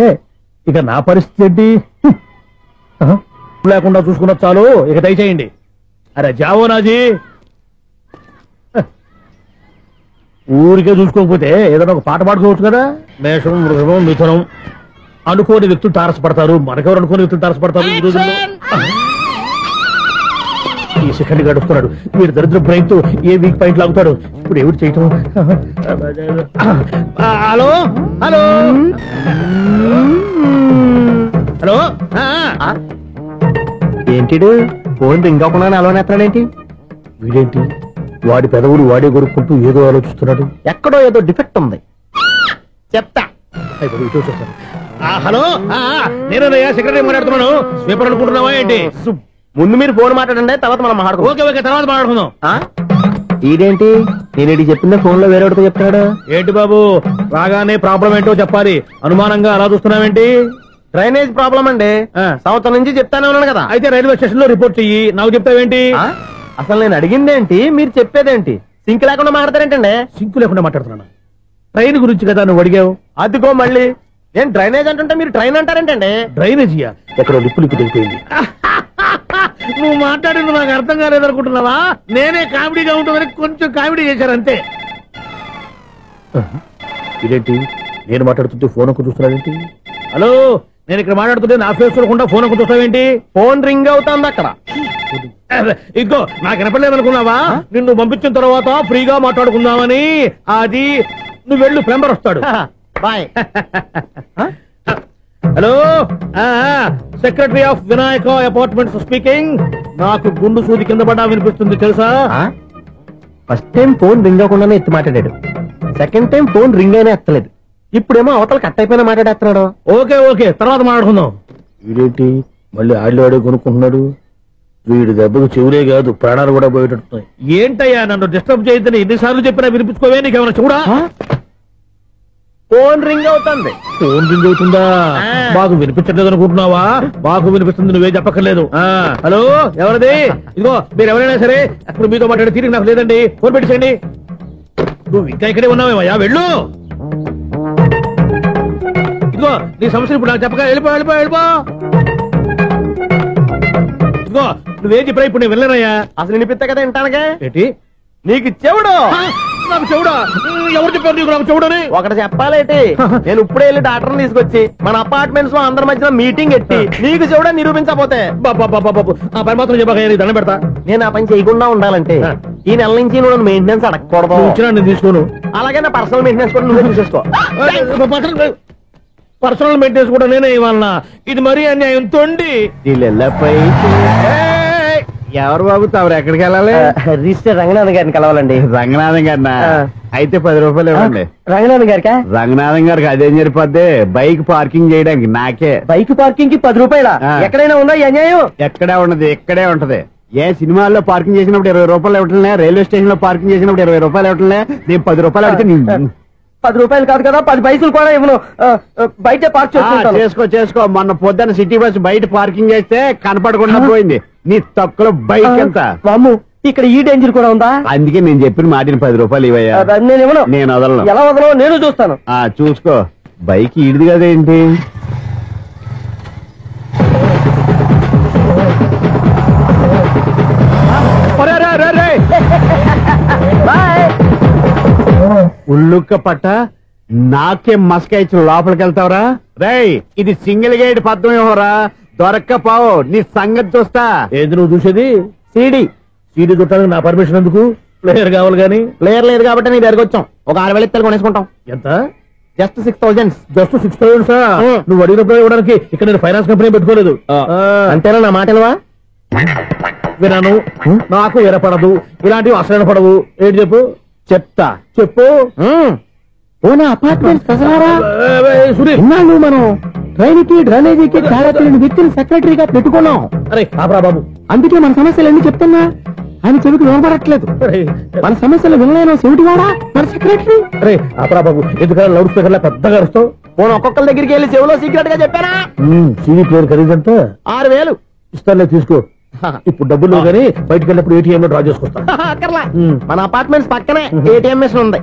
ఇక నా పరిస్థితి ఏంటి? లేకుండా చూసుకున్న చాలు, ఇక దయచేయండి. అరే జావో నాజీ, ఊరికే చూసుకోకపోతే ఏదైనా ఒక పాట పాడుకోవచ్చు కదా. మేషం, వృషభం, మిథునం అనుకోని వ్యక్తులు తారసపడతారు. మనకెవరు అనుకోని వ్యక్తులు తారసపడతారు ఈ రోజుల్లో. ఈ సెకండ్ గడుపుతున్నాడు మీరు దరిద్ర బ్రెయిన్ తో. ఏ వీక్ పాయింట్ లాగుతాడు ఇప్పుడు? ఎవరు చేయటం? Hello hello hello. ఏంటిడు ఫోన్ రింగ్ అవ్వకుండా అలవనేస్తాడేంటి? వీడేంటి వాడి పెదవులు వాడే కొరుక్కుంటూ ఏదో ఆలోచిస్తున్నాడు. ఎక్కడో ఏదో డిఫెక్ట్ ఉంది, చెప్తా. హలో, నేనయ్యా సెక్రటరీ మాట్లాడుతున్నాను. స్వీపర్ అనుకుంటున్నావా ఏంటి? ముందు మీరు ఫోన్ మాట్లాడండి, తర్వాత మనం మాట్లాడుకో. ఓకే ఓకే, తర్వాత మాట్లాడుకుందాం. ఇదేంటి నేను చెప్పిందే ఫోన్ లో వేరేవాడితో చెప్తాడు ఏంటి బాబు? రాగానే ప్రాబ్లం ఏంటో చెప్పాలి. అనుమానంగా అలా చూస్తున్నావేంటి? డ్రైనేజ్ ప్రాబ్లం అండి. సంవత్సరం నుంచి చెప్తానే ఉన్నాను కదా. అయితే రైల్వే స్టేషన్ లో రిపోర్ట్ చెయ్యి. నాకు చెప్తావేంటి? అసలు నేను అడిగిందేంటి, మీరు చెప్పేదేంటి? సింక్ లేకుండా మాట్లాడతారేంటండి? సింక్ లేకుండా మాట్లాడుతున్నాను. ట్రైన్ గురించి కదా నువ్వు అడిగావు. అదిగో మళ్ళీ నేను డ్రైనేజ్ అంటుంటే మీరు ట్రైన్ అంటారేంటండి? డ్రైనేజీయా? ఎక్కడో లిప్పు తెలిపోయింది. నువ్వు మాట్లాడింది నాకు అర్థం కాలేదనుకుంటున్నావా? నేనే కామెడీగా ఉంటుందని కొంచెం కామెడీ చేశారు అంతే. ఇదేంటి నేను మాట్లాడుతుంటే ఫోన్ ఒక్క చూస్తున్నావేంటి? హలో, నేను ఇక్కడ మాట్లాడుతుంటే నా ఫేస్ చూడకుండా ఫోన్ ఒక్క చూస్తావేంటి? ఫోన్ రింగ్ అవుతుంది అక్కడ. ఇంకో నాకు వినపడలేదు అనుకున్నావా? నిన్ను పంపించిన తర్వాత ఫ్రీగా మాట్లాడుకుందామని. అది నువ్వు వెళ్ళు, ప్లంబర్ వస్తాడు. Bye. Hello, secretary of Vinayaka apartments speaking. నాకు గుండు సూది కింద పడ్డా వినిపిస్తుంది తెలుసా? ఫస్ట్ టైం ఫోన్ రింగ్ అవ్వకుండానే ఎత్తి మాట్లాడాడు. సెకండ్ టైం ఫోన్ రింగ్ అయినా ఎత్తలేదు. ఇప్పుడేమో అవతల కట్ అయిపోయినా మాట్లాడేస్తున్నాడు. ఓకే ఓకే, తర్వాత మాట్లాడుకుందాం. వీడేంటి మళ్ళీ ఆడిలో కొనుక్కుంటున్నాడు? వీడి దెబ్బకు చెవులే కాదు ప్రాణాలు కూడా పోయేటట్టున్నాయి. ఏంటయ్యా నన్ను డిస్టర్బ్ చేయొద్దని ఎన్నిసార్లు చెప్పినా వినిపించుకోవే? నీకేమైనా చూడా? ఫోన్ రింగ్ అవుతుంది. ఫోన్ రింగ్ అవుతుందా? మాకు వినిపించట్లేదు అనుకుంటున్నావా? మాకు వినిపిస్తుంది, నువ్వే చెప్పక్కర్లేదు. హలో, ఎవరిది? ఇదిగో మీరు ఎవరైనా సరే అప్పుడు మీతో మాట్లాడే తీరిక నాకు లేదండి. ఫోన్ పెట్టేసేయండి. నువ్వు ఇంకా ఇక్కడే ఉన్నావేమయ్యా, వెళ్ళు. ఇదిగో నీ సమస్య ఇప్పుడు నాకు చెప్పక వెళ్ళిపో వెళ్ళిపో వెళ్ళిపో. ఇదిగో నువ్వేం చెప్పరా ఇప్పుడు నేను వెళ్ళానయ్యా. అసలు వినిపిస్తా కదా వింటానగా. ఏంటి నీకు చెవుడు? నాకు చెవుడా? ఎవరు చెప్పారు నీకు నాకు చెవుడని? ఒకటి చెప్పాలేంటి, నేను ఇప్పుడే వెళ్ళి డాక్టర్ని తీసుకొచ్చి మన అపార్ట్మెంట్స్ లో అందరి మధ్యలో మీటింగ్ ఎట్టి నీకు చెవుడని నిరూపించకపోతే ఆ పని మాత్రం చెప్పక నీ దండం పెడతా. నేను ఆ పని చేయకుండా ఉండాలంటే ఈ నెల నుంచి నువ్వు మెయింటెనెన్స్ అడగకూడదు. వచ్చినా నేను తీసుకోను. అలాగే నా పర్సనల్ మెయింటెనెన్స్ కూడా నువ్వే చూసేసుకో. పర్సనల్ మెయింటెనెన్స్ కూడా నేనే ఇవ్వాలన్నా? ఇది మరీ అన్యాయం తొండి. ఎవరు బాబు తమరు ఎక్కడికి వెళ్ళాలి? రిజిస్టర్ రంగనాథన్ గారిని కలవాలండి. రంగనాథం గారినా? అయితే 10 రూపాయలు ఇవ్వండి. రంగనాథన్ గారికా? రంగనాథం గారికి అదేం సరిపోద్ది, బైక్ పార్కింగ్ చేయడానికి నాకే. బైక్ పార్కింగ్ కి 10 రూపాయల? ఎక్కడైనా ఉందా ఈ అన్యాయం? ఎక్కడే ఉండదు, ఇక్కడే ఉంటది. ఏ సినిమాల్లో పార్కింగ్ చేసినప్పుడు 20 రూపాయలు ఇవ్వట్లే, రైల్వే స్టేషన్ లో పార్కింగ్ చేసినప్పుడు 20 రూపాయలు ఇవ్వట్లే. నేను 10 రూపాయలు అడిగితే 10 రూపాయలు కాదు కదా, 10 పైసలు కూడా ఇవ్వను. బయట పార్క్ చేసుకో చేసుకో. మొన్న పొద్దున్న సిటీ బస్ బయట పార్కింగ్ చేస్తే కనపడకుండా పోయింది. నీ తక్కువ బైక్ ఎంత? అమ్ము, ఇక్కడ ఈ డేంజర్ కూడా ఉందా? అందుకే నేను చెప్పిన మాటిని 10 రూపాయలు ఇవ్వయ్యా. నేను ఇవ్వను. నేను వదలను. ఎలా వదలను నేను చూస్తాను. చూసుకో. బైక్ ఈడిది కదేంటి? ఉల్లుక్క పట్ట నాకే మస్క ఇచ్చిన లోపలికి వెళ్తావరా? రేయ్, ఇది సింగిల్ గేట్ పద్మం ఇవ్వరా, దొరక్కపోవు నీ సంగతి చూస్తా. ఏంది నువ్వు చూసేది? సీడీ చుట్టానికి నా పర్మిషన్ ఎందుకు? ప్లేయర్ కావాలి గానీ. ప్లేయర్ లేదు కాబట్టి నీ దగ్గరకు వచ్చాం. ఒక 6,000 ఇత్తలు కొనేసుకుంటాం. ఎంత? జస్ట్ 6,000. జస్ట్ 6,000? నువ్వు అడిగినప్పుడు ఇవ్వడానికి ఇక్కడ నేను ఫైనాన్స్ కంపెనీ పెట్టుకోలేదు. అంతేనా నా మాటలువా? విన్నాను, నాకు ఎరపడదు, ఇలాంటివి అసలు పడవు. ఏంటి చెప్పు? చెప్తా. చెప్పు. అపార్ట్మెంట్ సురేష్, మనం ట్రైన్కి డ్రైనేజీకి తేడా తెలియని వ్యక్తిని సెక్రటరీగా పెట్టుకున్నాం. అరే ఆపరా బాబు, అందుకే మన సమస్యలు ఎన్ని చెప్తున్నా ఆయన చెవికి వినపడట్లేదు. మన సమస్యలు వినలేను చెవిటి వాడా మన సెక్రటరీ. అరే ఆపరా బాబు, ఎందుకంటే లౌడ్ స్పీకర్ లా పెద్దగా అరుస్తావు. పోను ఒక్కొక్కరి దగ్గరికి వెళ్ళి చెవిలో సీక్రెట్ గా చెప్పానా? సీడీ ప్లేయర్ ఖరీదంతా 6,000 ఇస్తానులే, తీసుకో. ఇప్పుడు డబ్బులు కానీ బయటకు వెళ్ళినప్పుడు ఏటీఎం లో డ్రా చేసుకొస్తా. అక్కర్లా, మన అపార్ట్మెంట్స్ పక్కనే ఏటీఎం మిషన్ ఉంది.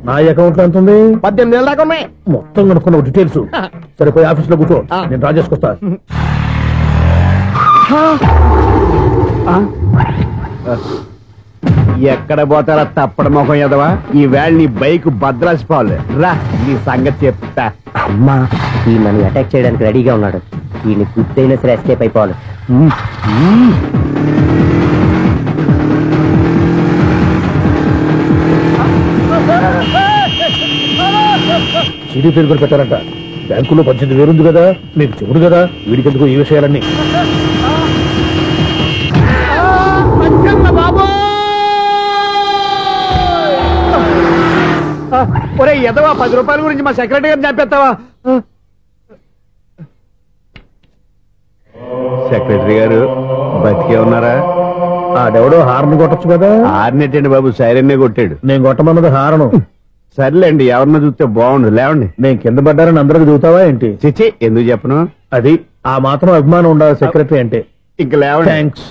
నా అకౌంట్ లో ఎంత ఉంది? 18,000 దాకా ఉన్నాయి. మొత్తం కనుక్కున్న డీటెయిల్స్. సరిపోయి ఆఫీస్ లో కూర్చో, నేను డ్రా చేసుకొస్తా. ఎక్కడ పోతారా తప్పడ మొహం ఎదవా? ఈ వేళ నీ బైక్ భద్రాసిపోవాలి. రా, నీ సంగతి చెప్తా. అమ్మా, ఈ నన్ను అటాక్ చేయడానికి రెడీగా ఉన్నాడు. ఈయన గుర్తైనా సరే ఎస్కేప్ అయిపోవాలి. సీడీ ప్లేయర్ కూడా పెట్టారంట. బ్యాంకులో 18,000 ఉంది కదా, మీకు చెవుడు కదా, వీడికెందుకు ఈ విషయాలన్నీ? ఒరే ఎదవా, 10 రూపాయల గురించి మా సెక్రటరీ గారిని చంపేస్తావా? సెక్రటరీ గారు బతికే ఉన్నారా? ఆడెవడో హార్న్ కొట్టచ్చు కదా. హార్నెట్టండి బాబు, సైరన్నే కొట్టాడు. నేను కొట్టమన్నది హారను. సర్లేండి, ఎవరినో చూస్తే బాగుండు. లేవండి. నేను కింద పడ్డారని అందరికి చూతావా ఏంటి? చిచ్చి, ఎందుకు చెప్పను? అది ఆ మాత్రం అభిమానం ఉండాలి సెక్రటరీ అంటే. ఇంక లేవండి. థ్యాంక్స్.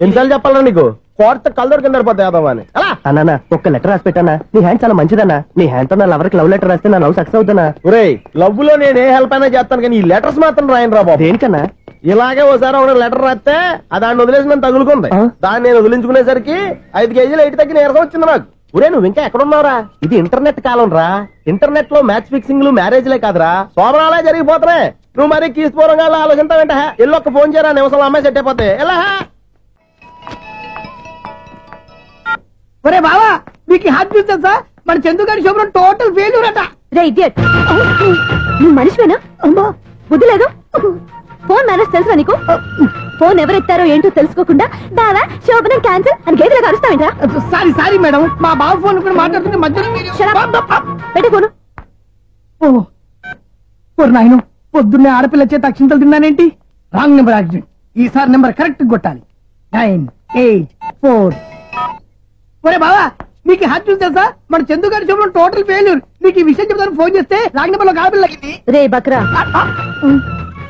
ఎన్నిసార్లు చెప్పాలా నీకు? కోర్త కలర్ కింద పోతాయి అన్నా. ఒక్క లెటర్ రాసి పెట్టానా? నీ హ్యాండ్ చాలా మంచిదన్నా. నీ హ్యాండ్ తో నా లవర్కి లవ్ లెటర్ రాస్తే నా లవ్ సక్సెస్ అవుతానా? ఒరే, లవ్ లో నేను ఏ హెల్ప్ అయినా చేస్తాను, కానీ ఈ లెటర్స్ మాత్రం రాయను రా బాబు. దేనికన్నా? ఇలాగే ఓసారి ఒక లెటర్ రాస్తే దాన్ని వదిలేసి నేను తగులుకుంది. దాన్ని నేను వదిలించుకునేసరికి 5 కేజీలు 8 తగ్గి నీరసం వచ్చింది నాకు. ఒరే, నువ్వు ఇంకా ఎక్కడున్నావురా? ఇది ఇంటర్నెట్ కాలం రా. ఇంటర్నెట్ లో మ్యాచ్ ఫిక్సింగ్లు మ్యారేజ్లే కాదురా, శోభనాలే జరిగిపోతున్నాయి. నువ్వు మరి కీస్పూరంగా ఆలోచించావంట. ఎల్లొక్క ఫోన్ చేయరా, నిమిషంలో అమ్మాయి సెట్ అయిపోతే. ఎలా? ఒరే బావా, మీకు హాట్ న్యూస్ తెలుసా? మన చందుగారి శుభ్రం టోటల్ ఫెయిల్యూర్ అట. రే ఇడియట్, నువ్వు మనిషివేనా? అమ్మా, బుద్ధి లేదు. ఫోన్ మేనేజ్ తెలుసా నీకు? ఫోన్ ఎవరెత్తారో ఏంటో తెలుసుకోకుండా బావా శోభనం క్యాన్సిల్ అని గేదెలకు అరుస్తావేంట్రా? సారీ మేడం, మా బావ ఫోన్ కూడా మాట్లాడుతుంటే మధ్యలో పెట్టుకోను. నాయను, పొద్దున్నే ఆడపిల్ల చేత అక్షింతలు తిన్నానేంటి? Wrong number accident. ఈసారి నెంబర్ కరెక్ట్ కొట్టాలి. 9, 8, 4. ఒరే బావా, మీకు హాట్ న్యూస్ తెలుసా? మన చందు గారి శుభ్రం టోటల్ ఫెయిల్యూర్. మీకు ఈ విషయం చెప్తాను ఫోన్ చేస్తే రాంగ్ నెంబర్ లో ఆడపిల్ల తగ్గింది. రే బక్రా,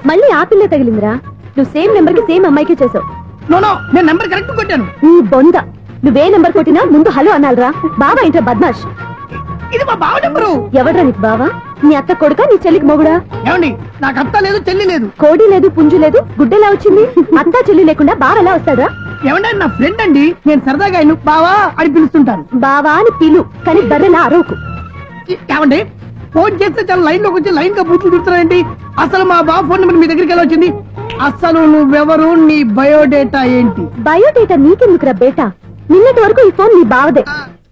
మళ్ళీ ఆ పిల్ల తగిలిందిరా. నువ్వు సేమ్ నెంబర్ కి సేమ్ అమ్మాయికి చేసావు. నో నేను నెంబర్ కరెక్ట్ కొట్టాను. ఈ బొంద, నువ్వే నెంబర్ కొట్టినా ముందు హలో అనాలరా. బావా ఇంట్లో బద్మాష్. ఇది మా బావ నెంబరు. ఎవడ్రా నీకు బావా? నీ అత్త కొడుక, నీ చెల్లికి మొగుడా? ఏమండి, నాకు అత్త లేదు, చెల్లి లేదు. కోడి లేదు, పుంజు లేదు, గుడ్డెలా వచ్చింది? అత్త చెల్లి లేకుండా బావ ఎలా వస్తాడా? ఏమండి, నా ఫ్రెండ్ అండి. నేను సరదాగా ఆయన బావా అని పిలుస్తుంటాను. బావా అని పిలు, కానీ బర్రెలా అరవకు. ఏమండి, ఫోన్ చేస్తే చాలా లైన్ లోకి వచ్చి లైన్ గా బూతులు తిడుతున్నాయండి. అసలు మా బావ ఫోన్ నెంబర్ మీ దగ్గరికి ఎలా వచ్చింది? అసలు నువ్వెవరు, నీ బయోడేటా ఏంటి? బయోడేటా నీకెందుకురా బేటా? నిన్నటి వరకు ఈ ఫోన్ నీ బావదే.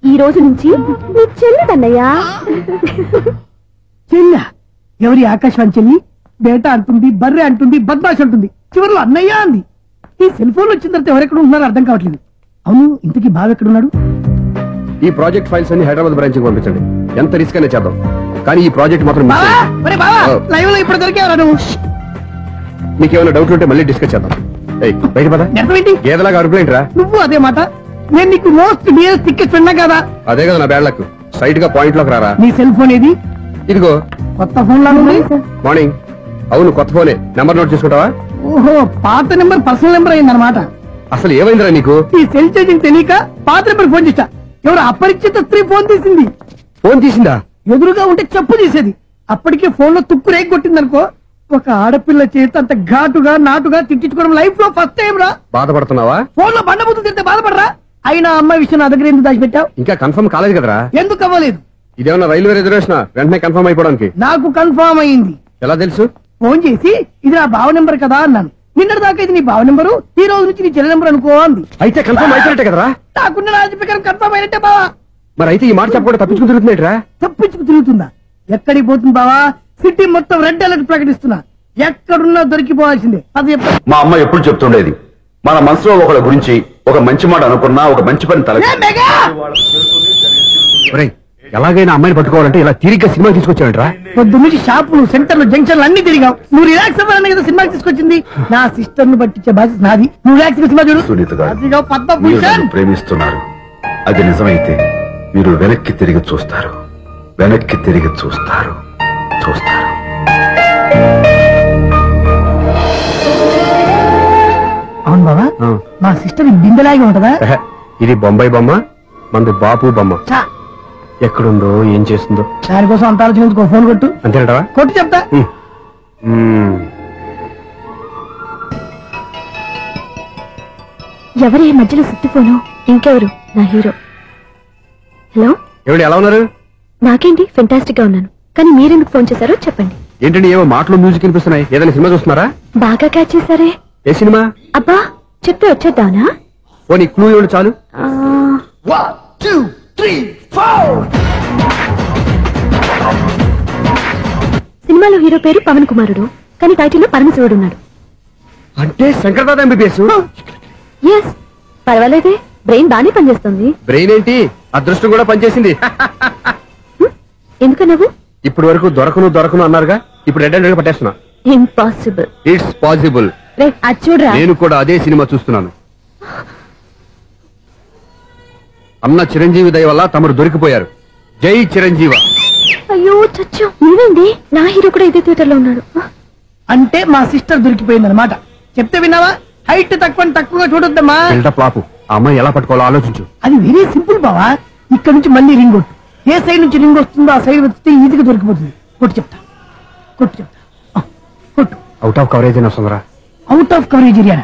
ఈ రోజు నుంచి నీ చెల్లిదన్నయ్యా. చెల్లి? ఎవరి ఆకాశవాణి చెల్లి? బేటా అంటుంది, బర్రె అంటుంది, బద్మాష్ అంటుంది, చివరిలో అన్నయ్య అంది. ఈ సెల్ ఫోన్ వచ్చిన తర్వాత ఎవరెక్కడ ఉంటున్నారో అర్థం కావట్లేదు. అవును, ఇంతకీ బావ ఎక్కడున్నాడు? ఈ ప్రాజెక్ట్ ఫైల్స్ అన్ని హైదరాబాద్ బ్రాంచ్ కి పంపించండి. ఎంత రిస్క్ అయినా చేద్దాం, కానీ ఈ ప్రాజెక్ట్ మాత్రం miss బావా, చేయొద్దు. ఒరే బావా, లైవ్ లో ఇప్పుడు దొరికేవరా నువ్వు? మీకేమైనా డౌట్ ఉంటే మళ్ళీ డిస్కస్ చేద్దాం. ఏయ్, బయట పద. నిజమేంటి? గేదలాగా అరుపులేంట్రా? నువ్వు అదే మాట. నేను నీకు మోస్ట్ డియర్ టికెట్ విన్నా కదా. అదే కదా నా బ్యాడ్ లక్. స్ట్రైట్ గా పాయింట్ లోకి రారా. నీ సెల్ ఫోన్ ఏది? ఇదిగో కొత్త ఫోన్ లాగా ఉంది. మార్నింగ్. అవును, కొత్త ఫోనే. నెంబర్ నోట్ చేసుకుంటావా? ఓహో, పాత నెంబర్ పర్సనల్ నెంబర్ అయిందన్నమాట. అసలు ఏమైందిరా నీకు? ఈ సెల్ ఛార్జింగ్ తెలియక పాత నెంబర్ ఫోన్ చేశా. ఎవరు అపరిచిత స్త్రీ ఫోన్ తీసింది. ఫోన్ తీసిందా? ఎదురుగా ఉంటే చెప్పు తీసేది. అప్పటికే ఫోన్ లో తుక్కు రేగి కొట్టిందనుకో. ఒక ఆడపిల్ల చేత అంత ఘాటుగా నాటుగా తిట్టించుకోవడం లైఫ్ లో ఫస్ట్ టైం రా. బాధపడుతున్నావా? ఫోన్ లో బండబూతులు తింటే బాధపడరా? అయినా అమ్మాయి విషయం నా దగ్గర ఎందుకు దాచిపెట్టావు? ఇంకా కన్ఫర్మ్ కాలేదు కదరా. ఎందుకు అవ్వలేదు? ఇదేమన్నా రైల్వే రిజర్వేషన్? వెంటనే కన్ఫర్మ్ అయిపోవడానికి. నాకు కన్ఫర్మ్ అయింది. ఎలా తెలుసు? ఫోన్ చేసి ఇది నా బావ నెంబర్ కదా అన్నాను. నిన్నటి దాకా ఇది నీ బావ నెంబరు, ఈ రోజు నుంచి నీ చెల్లి నెంబర్ అనుకో అంది. అయితే కన్ఫర్మ్ అయిపోయినట్టే కదరా. నాకున్న రాజు ప్రకారం కన్ఫర్మ్ అయినట్టే బావా. మరి అయితే ఈ మాట చెప్పకుండా తప్పించుకుని తిరుగుతున్నట్రా? తప్పించుకు తిరుగుతుందా? ఎక్కడికి పోతుంది బావా? సిటీ మొత్తం రెడ్ అలర్ట్ ప్రకటిస్తున్నా. ఎక్కడున్నా దొరికిపోవాల్సిందే. అది చెప్ప మా అమ్మ ఎప్పుడు చెప్తుండేది, మన మనసులో ఒకళ్ళ గురించి ఒక మంచి మాట అనుకున్నా ఒక మంచి పని తల ఎలాగైనా అమ్మాయిని పట్టుకోవాలంటే ఇలా తిరిగ్గా సినిమా తీసుకొచ్చాడంట్రా. పొద్దు నుంచి షాపులు, సెంటర్లు, జంక్షన్లు అన్ని తిరిగావు. నువ్వు రిలాక్స్ అవ్వాలని కదా సినిమాకి తీసుకొచ్చింది. నా సిస్టర్ ను పట్టించే బాధ్యత నాది. నువ్వు రిలాక్స్ సినిమా చూడు. సునీత గారు, అదిగో మీరు పద్మభూషణ్. నన్ను ప్రేమిస్తున్నారు. అది నిజమైతే మీరు వెనక్కి తిరిగి చూస్తారు, వెనక్కి తిరిగి చూస్తారు. అవును బావా, మా సిస్టర్ బిందెలాగా ఉంటదా? ఎహె, ఇది బొంబాయి బొమ్మ, మంది బాపు బొమ్మ. చా, ఎక్కడుందో ఏం చేస్తుందో. దానికోసం అంత ఆలోచించుకో. ఫోన్ కొట్టు. అంతేనటవా? కొట్టు చెప్తా. ఎవరి ఈ మధ్యలో సుత్తిపోను? ఇంకెవరు? నా హీరో. హలో, ఏమిటి ఎలా ఉన్నారు? నాకేంటి ఫెంటాస్టిక్ గా ఉన్నాను, కానీ మీరెందుకు ఫోన్ చేశారో చెప్పండి. ఏంటండి ఏవో మాటలు మ్యూజిక్ వినిపిస్తున్నాయి. ఏదైనా సినిమా చూస్తున్నారా? బాగా క్యాచ్ చేశారే. ఏ సినిమా? అబ్బా, చెప్తే వచ్చేద్దానా? ఓ నీ క్లూ ఇవ్వండి చాలు. సినిమాలో హీరో పేరు పవన్ కుమారుడు, కానీ టైటిల్లో పరమశివుడు ఉన్నాడు. అంటే శంకర్దాద ఎంబీబీఎస్. ఎస్, పర్వాలేదే, బ్రెయిన్ బానే పనిచేస్తుంది. బ్రెయిన్ ఏంటి, అదృష్టం కూడా పనిచేసింది. ఎందుకన్నావు? ఇప్పటి వరకు దొరకను అన్నారుగా, ఇప్పుడు రెడ్ హ్యాండెడ్ గా పట్టేస్తున్నా. ఇంపాసిబుల్. It's possible. అది చూడరా. నేను కూడా అదే సినిమా చూస్తున్నాను. అన్న చిరంజీవి దయ వల్ల తమరు దొరికిపోయారు. జై చిరంజీవ. అయ్యో చచ్చు, నీవేంది? నా హీరో కూడా ఇదే థియేటర్ లో ఉన్నాడు. అంటే మా సిస్టర్ దొరికిపోయింది అనమాట. చెప్తే విన్నావా? హైట్ తక్కువగా చూడొద్దమ్మా. బిల్డప్ లాపు. ఆ అమ్మాయి ఎలా పట్టుకోవాలో ఆలోచించు. అది వెరీ సింపుల్ బావా. ఇక్కడ నుంచి మళ్ళీ రింగ్ కొట్టు. ఏ సైడ్ నుంచి రింగ్ వస్తుందో ఆ సైడ్ వస్తే ఈజీగా దొరికిపోతుంది. కొట్టు చెప్తా. కొట్టు. అవుట్ ఆఫ్ కవరేజ్ అయినా వస్తుందిరా. అవుట్ ఆఫ్ కవరేజ్ ఏరియా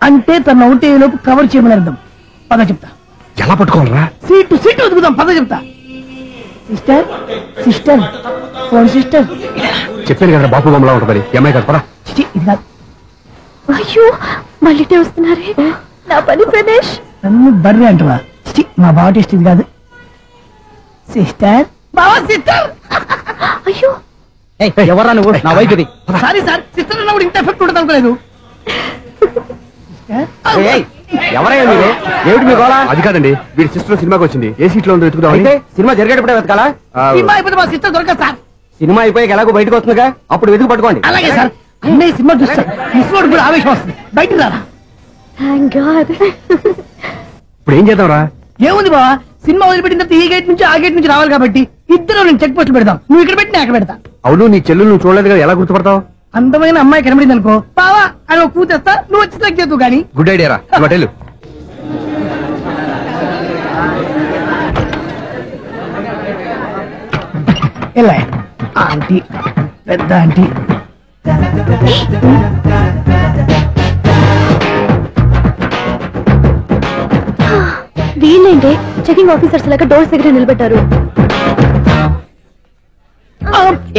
అంటే తన అవుట్ అయ్యే లోపు కవర్ చేయమని అర్థం. పద చెప్తా. ఎలా పట్టుకోవాలరా? సీటు వెతుకుదాం. పద చెప్తా. Sister phone sister. చెప్పాను కదా బాపు బొమ్మలా ఉంటుందని. ఎంఐ కదా పరా. ఇది కాదు. అయ్యో, మళ్ళీ వస్తున్నారే. నా పని ప్రదేశ్. నన్ను బర్రె అంటవా? మా బావ టేస్ట్ ఇది కాదు. సిస్టర్ బావా, సిస్టర్. అయ్యో, ఎవరా నువ్వు? నా వైపు ఇది. సారీ సార్, సిస్టర్ అన్నప్పుడు ఇంత ఎఫెక్ట్ ఉంటుంది అనుకోలేదు. ఎవరయ్యా మీరే? ఏమిటి మీ గోళ? అది కాదండి, వీడి సిస్టర్ సినిమాకి వచ్చింది. ఏ సీట్ లో ఉందో వెతుకుదాం. అయితే సినిమా జరిగేటప్పుడే వెతకాలా? సినిమా అయిపోతే మా సిస్టర్ దొరకదు సార్. సినిమా అయిపోయాక ఎలాగో బయటకు వస్తుందిగా, అప్పుడు వెతుకు పట్టుకోండి. అలాగే సార్. అన్నయ్య సినిమా చూస్తారు. మిస్వాడు కూడా ఆవేశం వస్తుంది. బయట రారా. Thank God. ఇప్పుడు ఏం చేద్దాంరా? ఏముంది బావా, సినిమా వదిలిపెట్టిన తర్వాత ఈ గేట్ నుంచి ఆ గేట్ నుంచి రావాలి కాబట్టి ఇద్దరు నేను చెక్ పోస్ట్ పెడతాం. నువ్వు ఇక్కడ పెట్టి నేను అక్కడ పెడతా. అవును, నీ చెల్లెలు నువ్వు చూడలేదు కదా, ఎలా గుర్తుపడతావు? అందమైన అమ్మాయి కనబడింది అనుకో, బావా అని ఒక కూతేస్తా, నువ్వు వచ్చి సెలెక్ట్ చేద్దు కానీ. గుడ్ ఐడియా రా, హోటల్. ఎలా ఆంటీ, పెద్ద ఆంటీ. వీళ్ళేంటి చెకింగ్ ఆఫీసర్స్ లాగా డోర్స్ దగ్గర నిలబెట్టారు.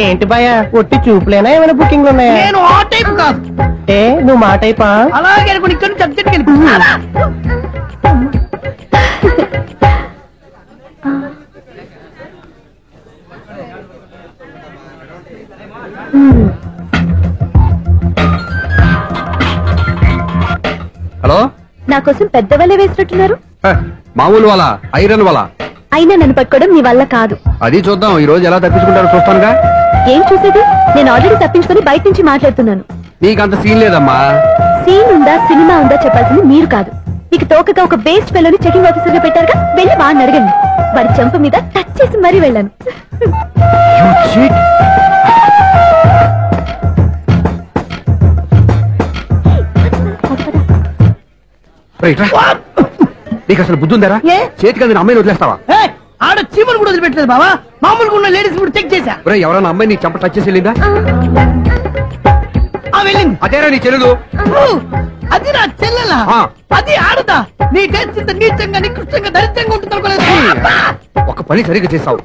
ఏంటి భయ ఒట్టి చూపులేనా ఏమైనా బుకింగ్ ఉన్నాయా? నేను ఆ టైప్ కాదు. ఏ నువ్వు మా టైపా? అలాగే అనుకుని ఇక్కడ నుంచి అర్జెంట్కి వెళ్ళి హలో, నా కోసం పెద్ద వలే వేసినట్టున్నారు. మామూలు వాళ్ళ ఐరన్ వాళ్ళ. అయినా నన్ను పట్టుకోవడం మీ వల్ల కాదు. అది చూద్దాం, ఈ రోజు ఎలా తప్పించుకుంటారో చూస్తానుగా. ఏం చూసేది? నేను ఆల్రెడీ తప్పించుకొని బయట నుంచి మాట్లాడుతున్నాను. నీకంత సీన్ లేదమ్మా. సీన్ ఉందా సినిమా ఉందా చెప్పాల్సింది మీరు కాదు. మీకు తోకగా ఒక బేస్ట్ ఫెలోని చెకింగ్ ఆఫీసర్ గా పెట్టారుగా, వెళ్ళి వాడిని అడగండి. వాడి చెంప మీద టచ్ చేసి మరీ వెళ్ళాను. నీకు అసలు బుద్ధి ఉందారా? చేతికి అందిన అమ్మాయిని వదిలేస్తావా? ఆడ చీమలు కూడా వదిలిపెట్టలేదు బావా. మామూలుగా ఉన్న లేడీస్ కూడా చెక్ చేశా. ఎవరైనా అమ్మాయి నీ చెంప టచ్ చేసి వెళ్ళిందా? వెళ్ళింది. అదేరా నీ చెల్లెలు? అది నా చెల్లెలా? అది ఆడదా? నీ టేస్ట్ ఇంత నీచంగా నికృష్టంగా దరిద్రంగా ఉంటుంది అనుకోలేదు. ఒక పని సరిగ్గా చేస్తావు.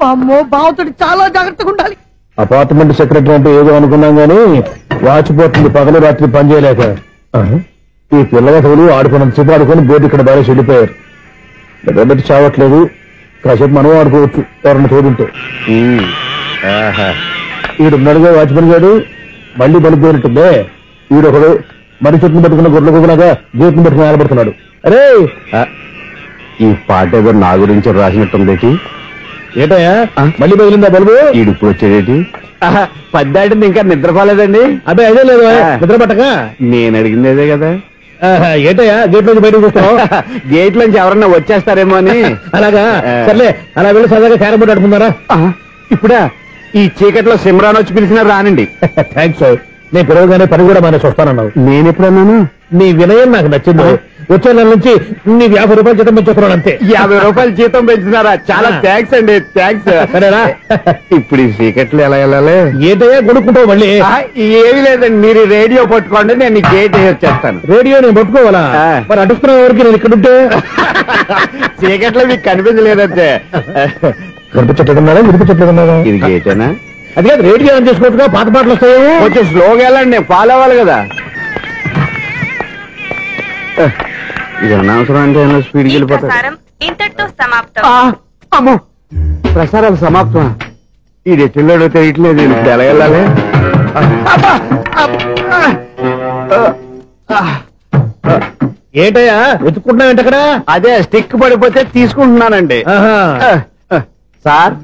అమ్మో, బావతోటి చాలా జాగ్రత్తగా ఉండాలి. అపార్ట్మెంట్ సెక్రటరీ అంటే ఏదో అనుకున్నాం గానీ వాచిపోతుంది పగలు రాత్రి పని చేయలేక. ఈ పిల్లగతులు ఆడుకున్నంత సేపు ఆడుకొని బోర్డు ఇక్కడ బాగా చెడిపోయారు. నిద్రబెట్టి చావట్లేదు. కాసేపు మనం ఆడుకోవచ్చు ఎవరన్నా తోడుంటే. ఈడున్నాడుగా వాచ్మెన్ గారు, మళ్ళీ బలిపోయినట్టుందే. ఈడొకడు మరి చెట్టును పట్టుకున్న గొడ్ల కుక్కలాగా గేట్ను పట్టుకుని ఆడబడుతున్నాడు. అరే, ఈ పాట ఏదో నా గురించి రాసినట్టుంది. ఏటయ్యా మళ్ళీ బదిలిందా బలుబు? ఈడుప్పుడు వచ్చేదేటి? పద్దాటింది ఇంకా నిద్రపోలేదండి. అదే అదే లేదు నిద్ర పట్టక. నేను అడిగింది అదే కదా. ఏటయ్యా గేట్ నుంచి బయటకు చూస్తావు? గేట్ నుంచి ఎవరన్నా వచ్చేస్తారేమో అని. అలాగా, సర్లే అలా వెళ్ళి సరదాగా క్యారం బోర్డు ఆడుకున్నారా? ఇప్పుడా ఈ చీకట్లో సిమ్రాన్ వచ్చి పిలిచినా రానండి. థ్యాంక్స్. నేను పిలవగానే పని కూడా మానేసి వస్తానన్నావు. నేను ఎప్పుడన్నాను? నీ వినయం నాకు నచ్చింది. వచ్చే నెల నుంచి నీ 50 రూపాయలు జీతం పెంచుతున్నాను అంతే. 50 రూపాయలు జీతం పెంచుతున్నారా? చాలా థ్యాంక్స్ అండి, థ్యాంక్స్. సరేనా? ఇప్పుడు ఈ చీకట్లు ఎలా వెళ్ళాలి? ఏంటయ్యా కొనుక్కుంటావు మళ్ళీ? ఏమి లేదండి, మీరు రేడియో పట్టుకోండి, నేను గేట్ వేసి వచ్చేస్తాను. రేడియో నేను పట్టుకోవాలా? మరి అడుస్తున్న వరకు నేను ఇక్కడ ఉంటే చీకట్లో మీకు కనిపించలేదంటే. కనిపించట్లేదన్నారా వినిపించట్లేదన్నారా? ఇది గేటేనా? అది కాదు, రేడియో ఆన్ చేసుకోవచ్చుగా, పాత పాటలు వస్తాయేమో. కొంచెం స్లోగా వెళ్ళండి, ఫాలో అవ్వాలి కదా. ఇది అనవసరం అంటే స్పీడ్కి వెళ్ళిపోతారు. ఇంతటితో సమాప్తం. అమ్మో, ప్రసారాలు సమాప్తం. ఈ రెట్టిల్లోడో తెలియట్లేదు, ఇప్పుడు ఎలా వెళ్ళాలి? ఏంటయ్యా వెతుక్కుంటున్నావు ఏంటక్కడ? అదే స్టిక్ పడిపోతే తీసుకుంటున్నానండి. సార్,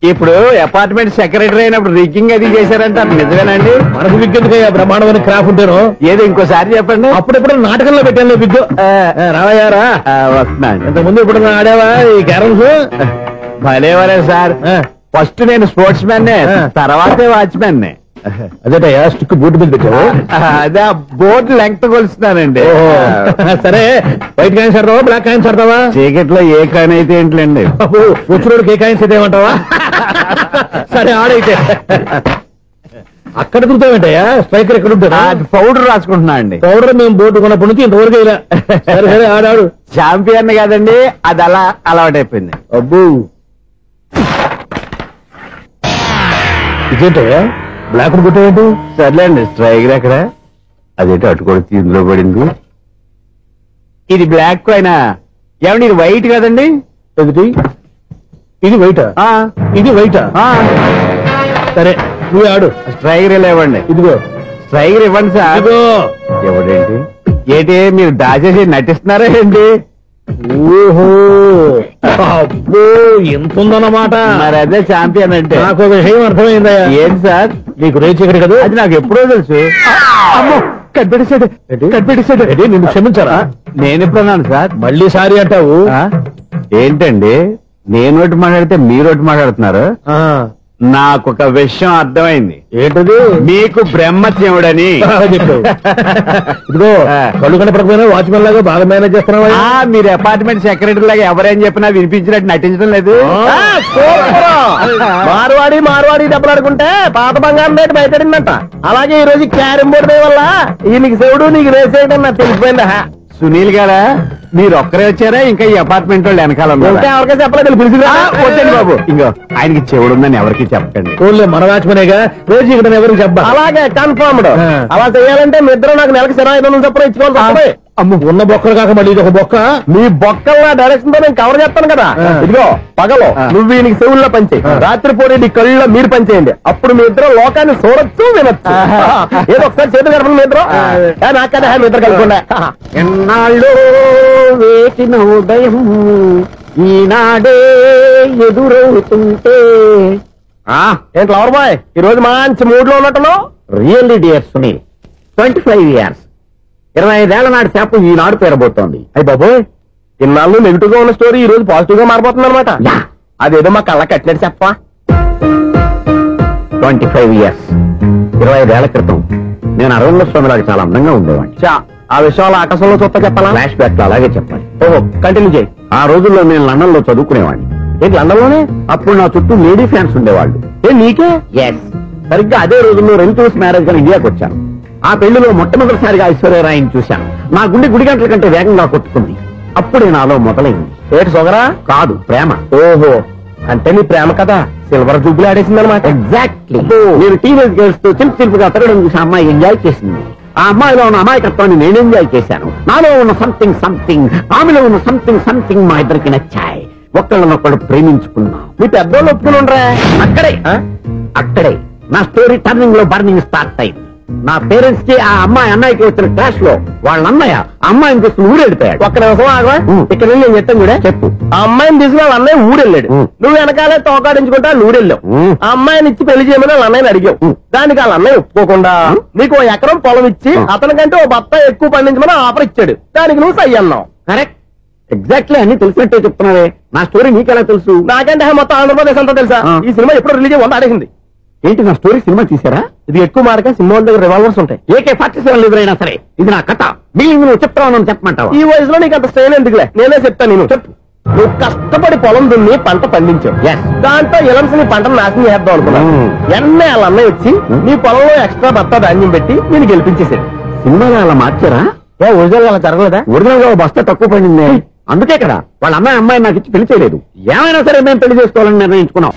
ఇప్పుడు అపార్ట్మెంట్ సెక్రటరీ అయినప్పుడు రిగ్గింగ్ అది చేశారంటే అది నిజమేనండి? మనకు విగ్గెందుకయ్యా, బ్రహ్మాండమైన క్రాఫ్ ఉంటాను. ఏదో ఇంకోసారి చెప్పండి. అప్పుడెప్పుడు నాటకంలో పెట్టాను విగ్గు. రావయ్యారా? వస్తున్నాను. ఇంతకుముందు ఇప్పుడు ఆడావా ఈ క్యారమ్స్? భలేవరే సార్, ఫస్ట్ నేను స్పోర్ట్స్ మ్యాన్, తర్వాతే వాచ్మెన్. అదేటయ్యా స్టిక్ బూట్ మీద పెట్టావు? అదే బోర్డు లెంగ్త్ కొలుస్తున్నానండి. సరే, వైట్ కాయిన్స్ ఆడతావా బ్లాక్ కాయిన్స్ ఆడతావా? చీకట్లో ఏ కాయిన్ అయితే ఏంటండి, వచ్చినోడికి ఏ కాయిన్స్ అయితే ఏమంటావా? సరే ఆడైతే. అక్కడ తిరుగుతావేంటయ్యా? స్ట్రైకర్ ఎక్కడ ఉంటారా? పౌడర్ రాసుకుంటున్నా అండి. పౌడర్ మేము బోర్డు కొన్నప్పటి నుంచి ఇంతవరకు ఇలా. సరే సరే ఆడాడు. ఛాంపియన్ కాదండి, అది అలా అలవాటైపోయింది. అబ్బు, ఇదేంటయ్యా బ్లాక్ కొట్టేయండి? సర్లేండి, స్ట్రైకర్ ఎక్కడ? అదేంటి అటుకొడితే ఇందులో పడింది. ఇది బ్లాక్ కాయిన్. ఏమండి ఇది వైట్ కదండి? ఎదుటి ఇది వైటా? ఇది వైటా? సరే నువ్వు ఆడు. స్ట్రైకర్ ఇలా ఇవ్వండి. ఇదిగో స్ట్రైకర్ ఇవ్వండి సార్. ఇదిగో. ఎవడేంటి ఏంటి మీరు దాచేసి నటిస్తున్నారా ఏంటి? ఓహో, అబ్బో ఎంత ఉందన్నమాట. మరి అదే ఛాంపియన్ అంటే. నాకు ఒక విషయం అర్థమైందయ్యా. ఏంటి సార్? నీకు రేచి ఇక్కడ కదా? అది నాకు ఎప్పుడో తెలుసు. అమ్మో, కనిపెట్టేశాడు. నిన్ను క్షమించారా? నేను ఎప్పుడన్నాను సార్? మళ్ళీ సారీ అంటావు? ఏంటండి నేను ఒకటి మాట్లాడితే మీరు ఒకటి మాట్లాడుతున్నారు నాకు ఒక విషయం అర్థమైంది. ఏంటది? మీకు బ్రహ్మత్యముడని. చెప్పు. ఇదిగో కళ్ళు కనపడకపోయినా వాచ్మెన్ లాగా బాగా మేనేజ్ చేస్తున్నావా? మీరు అపార్ట్మెంట్ సెక్రటరీ లాగా ఎవరేం చెప్పినా వినిపించినట్టు నటించడం లేదు. మార్వాడి దెబ్బలాడుకుంటే పాత బంగారం రేటు బయటడిందంట. అలాగే ఈ రోజు క్యారం బోర్డు వల్ల నీకు శివుడు నీకు రేసేయడం నాకు తెలిసిపోయిందా? సునీల్ గారా మీరు ఒక్కరే వచ్చారా ఇంకా ఈ అపార్ట్మెంట్ వాళ్ళు వెనకాల ఉన్నారా? ఎవరికైనా చెప్పలేదు పిలిచిరా. వద్దండి బాబు ఇంకో ఆయనకి చెవుడుందని ఎవరికి చెప్పకండి. ఓన్లీ మన వాచ్మనేగా రోజు ఇక్కడ ఎవరికి చెప్పా. అలాగే కన్ఫర్మ్డ్. అలా చేయాలంటే మీ ఇద్దరు నాకు నెలకు 500 చొప్పున ఇచ్చుకోవాలి. అమ్మ ఉన్న బొక్కలు కాక మళ్ళీ ఇది ఒక బొక్క. మీ బొక్కల డైరెక్షన్ తో నేను కవర్ చేస్తాను కదా. ఇదిగో పగలో నువ్వు ఈయనకి చెవుల్లో పనిచేయి, రాత్రిపూట నీ కళ్ళలో మీరు పనిచేయండి. అప్పుడు మీ ఇద్దరు లోకాన్ని చూడొచ్చు వినొచ్చు. ఏదో ఒకసారి చేతులు కలపండి మీ ఇద్దరు. నాకు కదా మీ ఇద్దరు కలపకుండా. ఎన్నాళ్ళు వేసిన ఉదయం ఈనాడే ఎదురవుతుంటే. ఏంటి లవర్ బాయ్ ఈ రోజు మంచి మూడ్ లో ఉన్నట్టున్నావు? రియల్లీ డియర్ సునీల్, 25 years 25 ఏళ్ల నాటి చేప ఈనాడు పేరబోతోంది. అయ్యి బాబోయ్, ఇన్నాళ్ళు నెగిటివ్ గా ఉన్న స్టోరీ ఈ రోజు పాజిటివ్ గా మారిపోతుంది అనమాట. అదేదో మా కళ్ళ కట్టినట్టు చెప్పా. 25 years 25 ఏళ్ల క్రితం నేను అరవింద స్వామిలాగా చాలా అందంగా ఉండేవాడిని. ఆ విషయాలు ఆకాశంలో చూస్తా చెప్పాలా? ఫ్లాష్ బ్యాక్ లో అలాగే చెప్పాలి. ఓహో, కంటిన్యూ చేయి. ఆ రోజుల్లో నేను లండన్ లో చదువుకునేవాడిని. ఏంటి లండన్ లోనే? అప్పుడు నా చుట్టూ లేడీ ఫ్యాన్స్ ఉండేవాళ్ళు. నీకే? ఎస్, సరిగ్గా అదే రోజుల్లో రిలేటివ్స్ మ్యారేజ్ గా ఇండియాకి వచ్చాను. ఆ పెళ్లిలో మొట్టమొదటిసారిగా ఐశ్వర్యరాయని చూశాను. నా గుండె గుడి గంటల కంటే వేగంగా కొట్టుకుంది. అప్పుడే నాలో మొదలైంది. ఏటి సొగరా? కాదు, ప్రేమ. ఓహో, అంటే నీ ప్రేమ కదా సిల్వర్ జూబ్లీ ఆడేసింది అనమాట. ఎగ్జాక్ట్లీ. నేను టీనేజ్ గర్ల్స్ తో చిలుపుగా తిరగడం చూసి అమ్మాయి ఎంజాయ్ చేసింది. ఆ అమ్మాయిలో ఉన్న అమాయకత్వాన్ని నేను ఎంజాయ్ చేశాను. నాలో ఉన్న సంథింగ్ ఆమెలో ఉన్న సంథింగ్ మా ఇద్దరికి నచ్చాయి. ఒక్కళ్ళనొక్కడు ప్రేమించుకున్నాం. మీ పెద్దోళ్ళు ఒప్పుకుని ఉండరా? అక్కడే నా స్టోరీ టర్నింగ్ లో బర్నింగ్ స్టార్ట్ అయింది. నా పేరెంట్స్ కి ఆ అమ్మాయి అన్నయ్యకి వచ్చిన క్లాష్ లో వాళ్ళ అన్నయ్య అమ్మాయిని తీసుకుని ఊరెళ్ళిపోయాడు. ఒక్క నిమిషం ఆగవా? ఇక్కడ నేను చెప్తాను కూడా. చెప్పు. ఆ అమ్మాయిని తీసుకుని వాళ్ళ అన్నయ్య ఊరెళ్ళాడు. నువ్వు వెనకాలే తోకాడించుకుంటా ఊరెళ్ళావు. ఆ అమ్మాయిని ఇచ్చి పెళ్లి చేయమని వాళ్ళ అన్నయ్యని అడిగావు. దానికి వాళ్ళ అన్నయ్య ఒప్పుకోకుండా నీకు 1 ఎకరం పొలం ఇచ్చి అతనికంటే ఓ బత్త ఎక్కువ పండించమని ఆఫర్ ఇచ్చాడు. దానికి నువ్వు సై అన్నావు. కరెక్ట్, ఎగ్జాక్ట్లీ అన్ని తెలిసినట్టే చెప్తున్నావే. నా స్టోరీ నీకెలా తెలుసు? నాకంటే మొత్తం ఆంధ్రప్రదేశ్ అంతా తెలుసా? ఈ సినిమా ఎప్పుడు రిలీజ్ అయ్యి 100 ఆడేసింది. ఏంటి, నా స్టోరీ సినిమా తీసారా? ఇది ఎక్కువ మార్గా సినిమా వాళ్ళ దగ్గర రివాల్వర్స్ ఉంటాయి. AK-47 ఎదురైనా సరే ఇది నా కథ. బిల్లింగ్ నువ్వు చెప్తావు చెప్పమంటావా? ఈ వయసులో నీకు అంత స్ట్రెయిన్ ఎందుకులే, నేనే చెప్తాను. నేను చెప్పు. నువ్వు కష్టపడి పొలం దున్ని పంట పండించావు. దాంతో ఇలంసి నీ పంటను నాశనం చేద్దాం అనుకున్నావు. ఎన్నే వాళ్ళ అన్నయ్య వచ్చి నీ పొలంలో ఎక్స్ట్రా బత్తా ధాన్యం పెట్టి నేను గెలిపించేసాడు. సినిమాలో అలా మార్చారా? ఒరిజినల్ అలా జరగలేదా? ఒరిజినల్ గా బస్తా తక్కువ పడింది. అందుకే కదా వాళ్ళ అమ్మాయి నాకు ఇచ్చి పెళ్లి చేయలేదు. ఏమైనా సరే మేము పెళ్లి చేసుకోవాలని నిర్ణయించుకున్నాం.